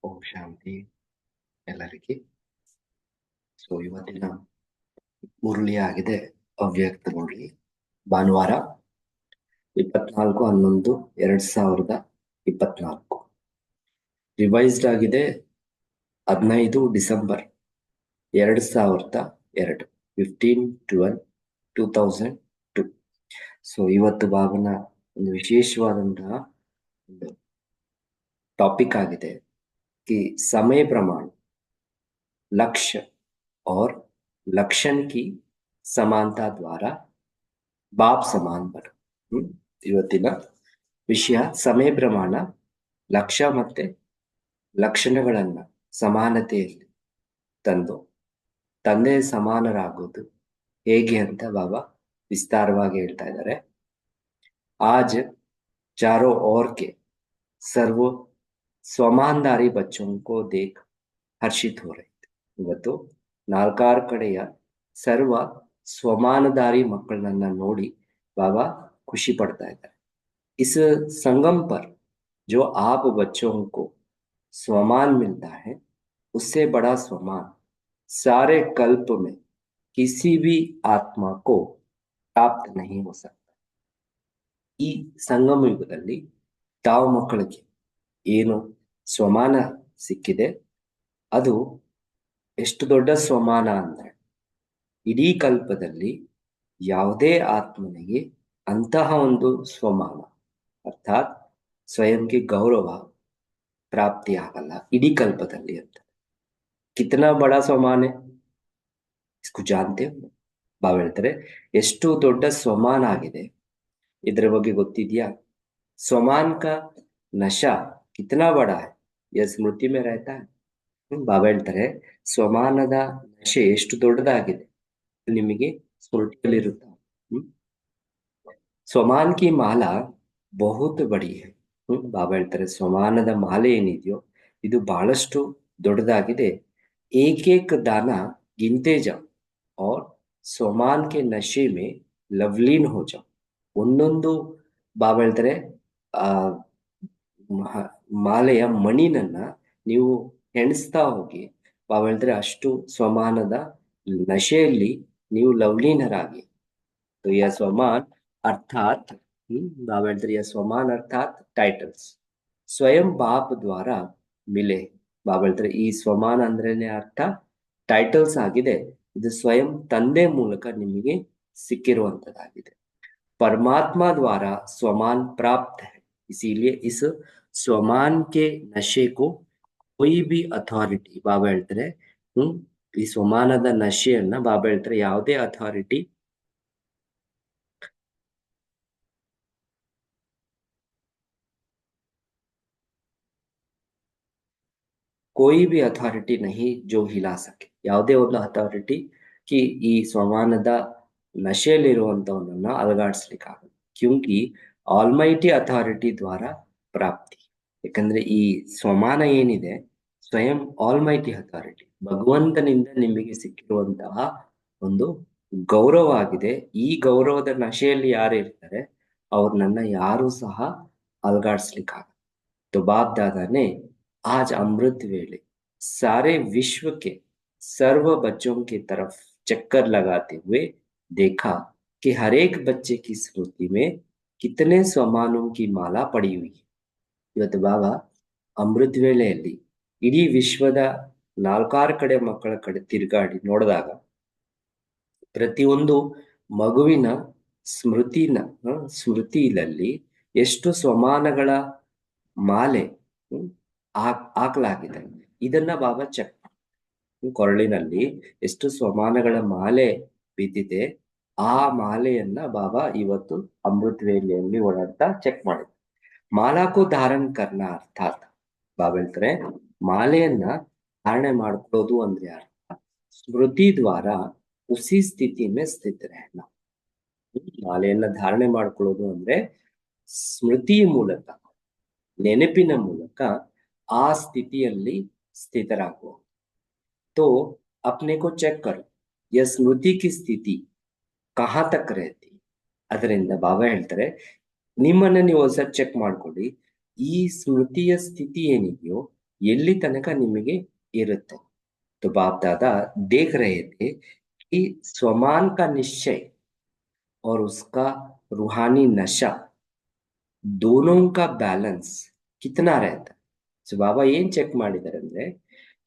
ಓಂ ಶಾಂತಿ ಎಲ್ಲರಿಗೆ. ಸೊ ಇವತ್ತಿನ ಮುರಳಿ ಆಗಿದೆ ಅವ್ಯಕ್ತ ಮುರಳಿ. ಭಾನುವಾರ 24/11/2024. ರಿವೈಸ್ಡ್ ಆಗಿದೆ 15 ಡಿಸೆಂಬರ್ 2002, 15/12/2002. ಸೊ ಇವತ್ತು ಬಾಬನ ಒಂದು ವಿಶೇಷವಾದಂತಹ ಒಂದು ಟಾಪಿಕ್ ಆಗಿದೆ कि समय प्रमाण लक्ष्य और लक्षण की समानता द्वारा बाप समान बन. ಇವತ್ತಿನ ವಿಷಯ ಸಮಯ ಪ್ರಮಾಣ ಲಕ್ಷ್ಯ ಮತ್ತೆ ಲಕ್ಷಣಗಳನ್ನ ಸಮಾನತೆಯಲ್ಲಿ ತಂದು ತಂದೆ ಸಮಾನರಾಗೋದು ಹೇಗೆ ಅಂತ ಬಾಬಾ ವಿಸ್ತಾರವಾಗಿ ಹೇಳ್ತಾ ಇದ್ದಾರೆ. आज चारों ओर के सर्व ಸ್ವಮಾನದಾರಿ बच्चों को देख हर्षित हो रहे थे. ಇವತ್ತು ನಾಲ್ಕಾರು ಕಡೆಯ ಸರ್ವ ಸ್ವಮಾನದಾರಿ ಮಕ್ಕಳನ್ನ ನೋಡಿ ಬಾಬಾ ಖುಷಿ ಪಡ್ತಾ ಇದ್ದಾರೆ. इस संगम पर जो आप बच्चों को स्वमान मिलता है उससे बड़ा स्वमान सारे कल्प में किसी भी आत्मा को प्राप्त नहीं हो सकता. ಈ ಸಂಗಮ ಯುಗದಲ್ಲಿ ತಾವು ಮಕ್ಕಳಿಗೆ ಏನು ಸ್ವಮಾನ ಸಿಕ್ಕಿದೆ ಅದು ಎಷ್ಟು ದೊಡ್ಡ ಸ್ವಮಾನ ಅಂದ್ರೆ ಇಡೀ ಕಲ್ಪದಲ್ಲಿ ಯಾವುದೇ ಆತ್ಮನಿಗೆ ಅಂತಹ ಒಂದು ಸ್ವಮಾನ ಅರ್ಥಾತ್ ಸ್ವಯಂಗೆ ಗೌರವ ಪ್ರಾಪ್ತಿ ಆಗಲ್ಲ ಇಡೀ ಕಲ್ಪದಲ್ಲಿ ಅಂತ. ಕಿತನಾ ಬಡ ಸ್ವಮಾನ ಇಸ್ಕು ಜಾನ್ತೆ ಬಾಬಾ ಹೇಳ್ತಾರೆ ಎಷ್ಟು ದೊಡ್ಡ ಸ್ವಮಾನ ಆಗಿದೆ ಇದರ ಬಗ್ಗೆ ಗೊತ್ತಿದ್ಯಾ? स्वमान का नशा कितना बड़ा है यह स्मृति में रहता है. ಬಾಬಾ ಹೇಳ್ತಾರೆ ಸ್ವಮಾನದ ನಶೆ ಎಷ್ಟು ದೊಡ್ಡದಾಗಿದೆ ನಿಮಗೆ ಸ್ಮೃತಿಯಲ್ಲಿರುತ್ತೆ. ಸ್ವಮಾನ್ ಕಿ ಮಾಲಾ ಬಹುತ್ ಬಡಿ है. ಬಾಬಾ ಹೇಳ್ತಾರೆ ಸ್ವಮಾನದ ಮಾಲೆ ಏನಿದೆಯೋ ಇದು ಬಹಳಷ್ಟು ದೊಡ್ಡದಾಗಿದೆ. ಏಕೇಕ ದಾನ ಗಿಂತೆ ಜಾओ और स्वमान के नशे में लवलीन हो जाओ. ಒಂದೊಂದು ಬಾಬಾ ಹೇಳ್ತಾರೆ ಆ ಮಾಲೆಯ ಮಣಿನನ್ನ ನೀವು ಎಣಿಸ್ತಾ ಹೋಗಿ ಬಾಬಾ ಹೇಳ್ತಾರೆ ಅಷ್ಟು ಸ್ವಮಾನದ ನಶೆಯಲ್ಲಿ ನೀವು ಲವಲೀನರಾಗಿ. तो यह स्वमान अर्थात बाबा ಹೇಳ್ತಾರೆ यह स्वमान अर्थात टाइटल्स स्वयं बाप द्वारा मिले. ಬಾಬಾ ಹೇಳ್ತಾರೆ ಈ ಸ್ವಮಾನ ಅಂದ್ರೇನೆ ಅರ್ಥ ಟೈಟಲ್ಸ್ ಆಗಿದೆ. ಇದು ಸ್ವಯಂ ತಂದೆ ಮೂಲಕ ನಿಮಗೆ ಸಿಕ್ಕಿರುವಂತದ್ದಾಗಿದೆ. परमात्मा द्वारा स्वमान प्राप्त है इसीलिए इस स्वमान के नशे को कोई भी ಅಥಾರಿಟಿ ಬಾಬಾ ಹೇಳ್ತಾರೆ ಈ ಸ್ವಮಾನದ ನಶೆಯನ್ನ ಬಾಬಾ ಹೇಳ್ತಾರೆ ಯಾವುದೇ ಅಥಾರಿಟಿ कोई भी ಅಥಾರಿಟಿ नहीं जो हिला सके. ಯಾವುದೇ ಒಂದು ಅಥಾರಿಟಿ ಕಿ ಈ ಸ್ವಮಾನದ ನಶೆಯಲ್ಲಿರುವಂತವನ್ನ ಅಲಗಾಡಿಸ್ಲಿಕ್ಕಾಗಲ್ಲ. ಕ್ಯೂಂಕಿ ಆಲ್ಮೈಟಿ ಅಥಾರಿಟಿ ದ್ವಾರ ಪ್ರಾಪ್ತಿ. ಯಾಕಂದ್ರೆ ಈ ಸ್ವಮಾನ ಏನಿದೆ ಸ್ವಯಂ ಆಲ್ಮೈಟಿ ಅಥಾರಿಟಿ ಭಗವಂತನಿಂದ ನಿಮಗೆ ಸಿಕ್ಕಿರುವಂತಹ ಒಂದು ಗೌರವ ಆಗಿದೆ. ಈ ಗೌರವದ ನಶೆಯಲ್ಲಿ ಯಾರು ಇರ್ತಾರೆ ಅವ್ರನ್ನ ಯಾರು ಸಹ ಅಲಗಾಡಿಸ್ಲಿಕ್ಕಾಗಲ್ಲ. तो बाप दादा ने आज अमृत वेले सारे विश्व के सर्व बच्चों की तरफ चक्कर लगाते हुए देखा कि हर एक बच्चे की स्मृति में कितने स्वमानों की माला पड़ी हुई है. ಇವತ್ತು ಬಾಬಾ ಅಮೃತ ವೇಳೆಯಲ್ಲಿ ಇಡೀ ವಿಶ್ವದ ನಾಲ್ಕಾರು ಕಡೆ ಮಕ್ಕಳ ಕಡೆ ತಿರುಗಾಡಿ ನೋಡಿದಾಗ ಪ್ರತಿಯೊಂದು ಮಗುವಿನ ಸ್ಮೃತಿಯಲ್ಲಿ ಎಷ್ಟು ಸ್ವಮಾನಗಳ ಮಾಲೆ ಹಾಕಲಾಗಿದೆ ಇದನ್ನ ಬಾಬಾ ಚೆಕ್ ಕೊರಳಿನಲ್ಲಿ ಎಷ್ಟು ಸ್ವಮಾನಗಳ ಮಾಲೆ ಬಿದ್ದಿದೆ ಆ ಮಾಲೆಯನ್ನ ಬಾಬಾ ಇವತ್ತು ಅಮೃತ ವೇಳೆಯಲ್ಲಿ ಓಡಾಡ್ತಾ ಚೆಕ್ ಮಾಡಿದ್ರು. ಮಾಲಾಕು ಧಾರಣ ಕರ್ನ ಅರ್ಥಾತ್ ಬಾಬಾ ಹೇಳ್ತಾರೆ ಮಾಲೆಯನ್ನ ಧಾರಣೆ ಮಾಡ್ಕೊಳ್ಳೋದು ಅಂದ್ರೆ ಅರ್ಥ ಸ್ಮೃತಿ ದ್ವಾರ ಉಸಿ ಸ್ಥಿತಿ ಮೇ ಸ್ಥಿತ ರಹನ. ಮಾಲೆಯನ್ನ ಧಾರಣೆ ಮಾಡ್ಕೊಳ್ಳೋದು ಅಂದ್ರೆ ಸ್ಮೃತಿ ಮೂಲಕ ನೆನಪಿನ ಮೂಲಕ ಆ ಸ್ಥಿತಿಯಲ್ಲಿ ಸ್ಥಿತರಾಗುವ. तो अपने को चेक करो यह स्मृति की स्थिति कहाँ तक रहती. ಅದರಿಂದ ಬಾಬಾ ಹೇಳ್ತಾರೆ ನಿಮ್ಮನ್ನ ನೀವು ಒಂದ್ಸರಿ ಚೆಕ್ ಮಾಡ್ಕೊಳ್ಳಿ ಈ ಸ್ಮೃತಿಯ ಸ್ಥಿತಿ ಏನಿದೆಯೋ ಎಲ್ಲಿ तनक ನಿಮಗೆ ಇರುತ್ತೆ. तो बाप दादा देख रहे थे कि स्वमान का निश्चय और उसका रूहानी नशा दोनों का ಬ್ಯಾಲೆನ್ಸ್ कितना रहता है. ಸೊ ಬಾಬಾ ಏನ್ ಚೆಕ್ ಮಾಡಿದ್ದಾರೆ ಅಂದ್ರೆ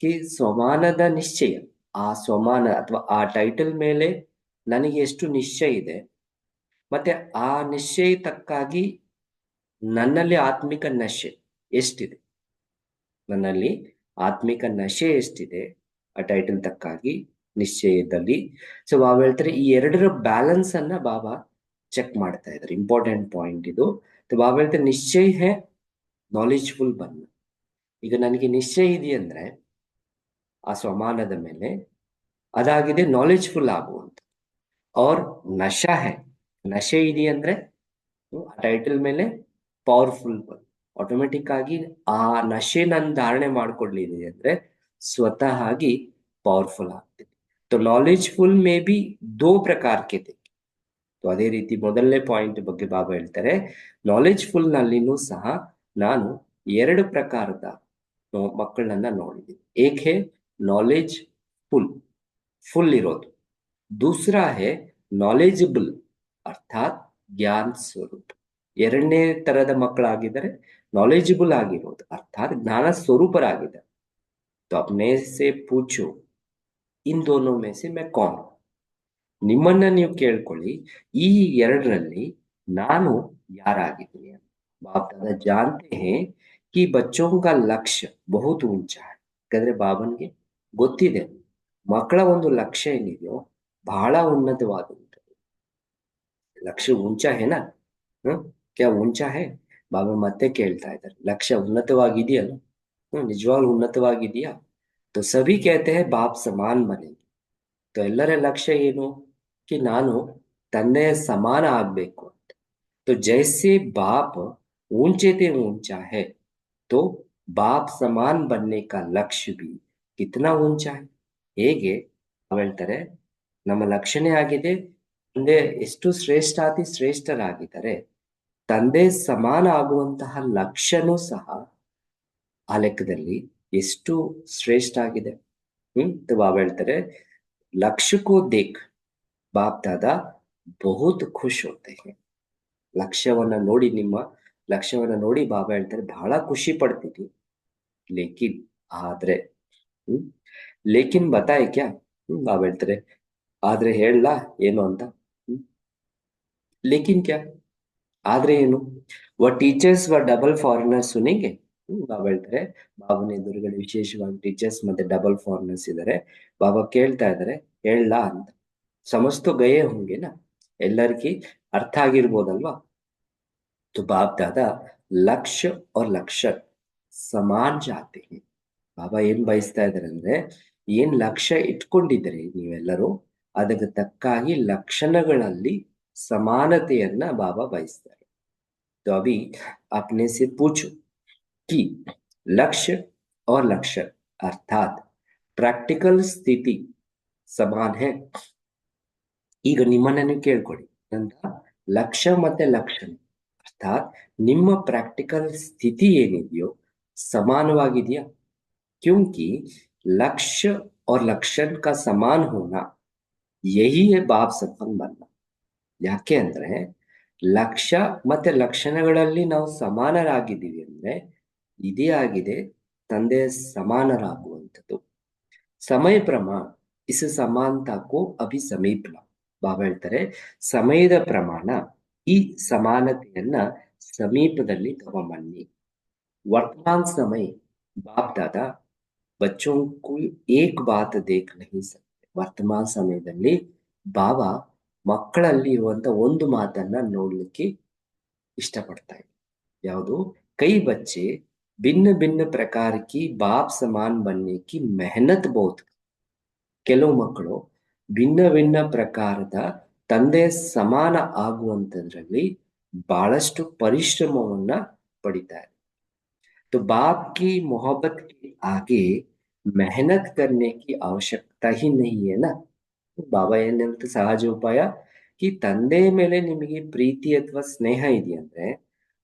ಕಿ ಸ್ವಮಾನದ ನಿಶ್ಚಯ, ಆ ಸ್ವಮಾನ ಅಥವಾ ಆ ಟೈಟಲ್ ಮೇಲೆ ನನಗೆ ಎಷ್ಟು ನಿಶ್ಚಯ ಇದೆ, ಮತ್ತೆ ಆ ನಿಶ್ಚಯ ತಕ್ಕಾಗಿ ನನ್ನಲ್ಲಿ ಆತ್ಮಿಕ ನಶೆ ಎಷ್ಟಿದೆ, ನನ್ನಲ್ಲಿ ಆತ್ಮಿಕ ನಶೆ ಎಷ್ಟಿದೆ ಆ ಟೈಟಲ್ ತಕ್ಕಾಗಿ ನಿಶ್ಚಯದಲ್ಲಿ. ಸೊ ಬಾಬಾ ಹೇಳ್ತಾರೆ ಈ ಎರಡರ ಬ್ಯಾಲೆನ್ಸ್ ಅನ್ನ ಬಾಬಾ ಚೆಕ್ ಮಾಡ್ತಾ ಇದ್ದಾರೆ. ಇಂಪಾರ್ಟೆಂಟ್ ಪಾಯಿಂಟ್ ಇದು. ಬಾಬಾ ಹೇಳ್ತಾರೆ ನಿಶ್ಚಯ ಹೇ ನಾಲೆಜ್ಫುಲ್ ಬನ್ನ. ಈಗ ನನಗೆ ನಿಶ್ಚಯ ಇದೆಯಂದ್ರೆ ಆ ಸ್ವಮಾನದ ಮೇಲೆ, ಅದಾಗಿದೆ ನಾಲೆಜ್ಫುಲ್ ಆಗುವಂತ. और ನಶಾ ಹೇ, ನಶೆ ಇದೆಯಂದ್ರೆ ಆ ಟೈಟಲ್ ಮೇಲೆ ಪವರ್ಫುಲ್ ಬನ್. ಆಟೋಮೆಟಿಕ್ ಆಗಿ ಆ ನಶೆ ನಾನು ಧಾರಣೆ ಮಾಡ್ಕೊಡ್ಲಿದೆ ಅಂದ್ರೆ ಸ್ವತಃ ಆಗಿ ಪವರ್ಫುಲ್ ಆಗ್ತೀನಿ. तो ನಾಲೆಜ್ಫುಲ್ ಮೇ ಬಿ ದೋ ಪ್ರಕಾರ ಕೆ थे. तो ಅದೇ ರೀತಿ ಮೊದಲನೇ ಪಾಯಿಂಟ್ ಬಗ್ಗೆ ಬಾಬಾ ಹೇಳ್ತಾರೆ ನಾಲೆಜ್ಫುಲ್ ನಲ್ಲಿನೂ ಸಹ ನಾನು ಎರಡು ಪ್ರಕಾರದ ಮಕ್ಕಳನ್ನ ನೋಡಿದ್ದೀನಿ. ಏಕ್ ಹೇ ನಾಲೆಜ್ ಫುಲ್, ಫುಲ್ ಇರೋದು. दूसरा है नॉलेजेबल अर्थात ज्ञान स्वरूप. ಎರಡನೇ ತರದ ಮಕ್ಕಳಾಗಿದ್ದಾರೆ ನಾಲೆಜಬಲ್ ಆಗಿರೋದು, ಅರ್ಥಾತ್ ಜ್ಞಾನ ಸ್ವರೂಪರಾಗಿದ್ದಾರೆ. तो अपने से पूछो इन दोनों में से मैं कौन हूं. ನಿಮ್ಮನ್ನ ನೀವು ಕೇಳ್ಕೊಳ್ಳಿ ಈ ಎರಡರಲ್ಲಿ ನಾನು ಯಾರಾಗಿದ್ದೀನಿ. बाप दादा जानते हैं कि बच्चों का लक्ष्य बहुत ऊंचा है. ಯಾಕಂದ್ರೆ ಬಾಬನ್ಗೆ ಗೊತ್ತಿದೆ ಮಕ್ಕಳ ಒಂದು ಲಕ್ಷ್ಯ ಏನಿದೆಯೋ ಬಹಳ ಉನ್ನತವಾದಂಥದ್ದು. ಲಕ್ಷ್ಯ ऊंचा है ना. क्या ऊंचा है. ಬಾಬಾ ಮತ್ತೆ ಕೇಳ್ತಾ ಇದ್ದಾರೆ ಲಕ್ಷ್ಯ ಉನ್ನತವಾಗಿದೆಯಲ್ಲ. ನಿಜವಾಗ್ಲೂ ಉನ್ನತವಾಗಿದೆಯಾ. तो सभी कहते हैं बाप समान बनेंगे. तो ಎಲ್ಲರ ಲಕ್ಷ್ಯ ಏನು कि ನಾನು ತಂದೆಯ ಸಮಾನ ಆಗ್ಬೇಕು ಅಂತ. तो जैसे बाप ऊंचे थे ऊंचा है, तो बाप समान बनने का लक्ष्य भी कितना ऊंचा है. ಹೇಗೆ ಹೇಳ್ತಾರೆ ನಮ್ಮ ಲಕ್ಷಣೆ ಆಗಿದೆ ತಂದೆ ಎಷ್ಟು ಶ್ರೇಷ್ಠಾತಿ ಶ್ರೇಷ್ಠರಾಗಿದ್ದಾರೆ, ತಂದೆ ಸಮಾನ ಆಗುವಂತಹ ಲಕ್ಷ್ಯನೂ ಸಹ ಆ ಲೆಕ್ಕದಲ್ಲಿ ಎಷ್ಟು ಶ್ರೇಷ್ಠ ಆಗಿದೆ. तो ಬಾಬಾ ಹೇಳ್ತಾರೆ लक्ष्य को देख बाप दादा बहुत खुश होते हैं. ಲಕ್ಷ್ಯವನ್ನ ನೋಡಿ, ನಿಮ್ಮ ಲಕ್ಷ್ಯವನ್ನ ನೋಡಿ ಬಾಬಾ ಹೇಳ್ತಾರೆ ಬಹಳ ಖುಷಿ ಪಡ್ತೀನಿ. ಲೇಕಿನ್ ಆದ್ರೆ ಹ್ಮ್ ಲೇಕಿನ್ ಬತಾಯ್ ಕ್ಯಾ. ಬಾಬಾ ಹೇಳ್ತಾರೆ ಆದ್ರೆ ಹೇಳಲಾ ಏನು ಅಂತ. ಲೇಕಿನ್ ಕ್ಯಾ, ಆದ್ರೆ ಏನು. ಟೀಚರ್ಸ್ ಡಬಲ್ ಫಾರಿನರ್ಸ್ ಸುನಿಗೆ. ಬಾಬಾ ಹೇಳ್ತಾರೆ ಬಾಬನ ಎದುರುಗಡೆ ವಿಶೇಷವಾಗಿ ಟೀಚರ್ಸ್ ಮತ್ತೆ ಡಬಲ್ ಫಾರಿನರ್ಸ್ ಇದ್ದಾರೆ. ಬಾಬಾ ಕೇಳ್ತಾ ಇದ್ದಾರೆ ಹೇಳಲಾ ಅಂತ. ಸಮಸ್ತು ಗಯೇ ಹೋಂಗೆನಾ, ಎಲ್ಲರಿಗೂ ಅರ್ಥ ಆಗಿರ್ಬೋದಲ್ವಾ. तो बाप दादा लक्ष्य और लक्षण समान चाहते हैं. ಬಾಬಾ ಏನ್ ಬಯಸ್ತಾ ಇದಾರೆ ಅಂದ್ರೆ ಏನ್ ಲಕ್ಷ್ಯ ಇಟ್ಕೊಂಡಿದ್ರೆ ನೀವೆಲ್ಲರೂ ಅದಕ್ಕೆ ತಕ್ಕಾಗಿ ಲಕ್ಷಣಗಳಲ್ಲಿ ಸಮಾನತೆಯನ್ನ ಬಾಬಾ ಬಯಸ್ತಾರೆ. तो अभी अपने से पूछो कि लक्ष्य और लक्षण अर्थात प्रैक्टिकल स्थिति समान है. ಈಗ ನಿಮ್ಮನ್ನ ನೀವು ಕೇಳ್ಕೊಳ್ಳಿ ಅಂತ ಲಕ್ಷ್ಯ ಮತ್ತೆ ಲಕ್ಷಣ अर्थात ನಿಮ್ಮ प्रैक्टिकल स्थिति ಏನಿದೆಯೋ ಸಮಾನವಾಗಿದೆಯಾ. क्योंकि लक्ष्य और लक्षण का समान होना यही है बाप सफल बनना. ಯಾಕೆ ಅಂದ್ರೆ ಲಕ್ಷ್ಯ ಮತ್ತೆ ಲಕ್ಷಣಗಳಲ್ಲಿ ನಾವು ಸಮಾನರಾಗಿದ್ದೀವಿ ಅಂದ್ರೆ ಇದೇ ಆಗಿದೆ ತಂದೆ ಸಮಾನರಾಗುವಂಥದ್ದು. ಸಮಯ ಪ್ರಮಾಣ ಇಸ್ ಸಮಾನತಾಕ್ಕೂ ಅಭಿ ಸಮೀಪ. ಬಾಬಾ ಹೇಳ್ತಾರೆ ಸಮಯದ ಪ್ರಮಾಣ ಈ ಸಮಾನತೆಯನ್ನ ಸಮೀಪದಲ್ಲಿ ತಗೊಂಬನ್ನಿ. वर्तमान समय बाप दादा बच्चों को एक बात देख नहीं सकते. ವರ್ತಮಾನ ಸಮಯದಲ್ಲಿ ಬಾಬಾ ಮಕ್ಕಳಲ್ಲಿ ಇರುವಂತ ಒಂದು ಮಾತನ್ನ ನೋಡ್ಲಿಕ್ಕೆ ಇಷ್ಟಪಡ್ತಾ ಇದ್ದಾರೆ. ಯಾವುದು. कई बच्चे भिन्न भिन्न प्रकार की बाप समान बनने की मेहनत बहुत. ಕೆಲವು ಮಕ್ಕಳು ಭಿನ್ನ ಭಿನ್ನ ಪ್ರಕಾರದ ತಂದೆ ಸಮಾನ ಆಗುವಂತದ್ರಲ್ಲಿ ಬಹಳಷ್ಟು ಪರಿಶ್ರಮವನ್ನ ಪಡಿತಾರೆ. तो बाप की मोहब्बत के आगे मेहनत करने की आवश्यकता ही नहीं है ना. ಬಾಬಾ ಏನ್ ಹೇಳ್ತಾರೆ ಸಹಜ ಉಪಾಯ ಕಿ ತಂದೆ ಮೇಲೆ ನಿಮಗೆ ಪ್ರೀತಿ ಅಥವಾ ಸ್ನೇಹ ಇದೆಯಂದ್ರೆ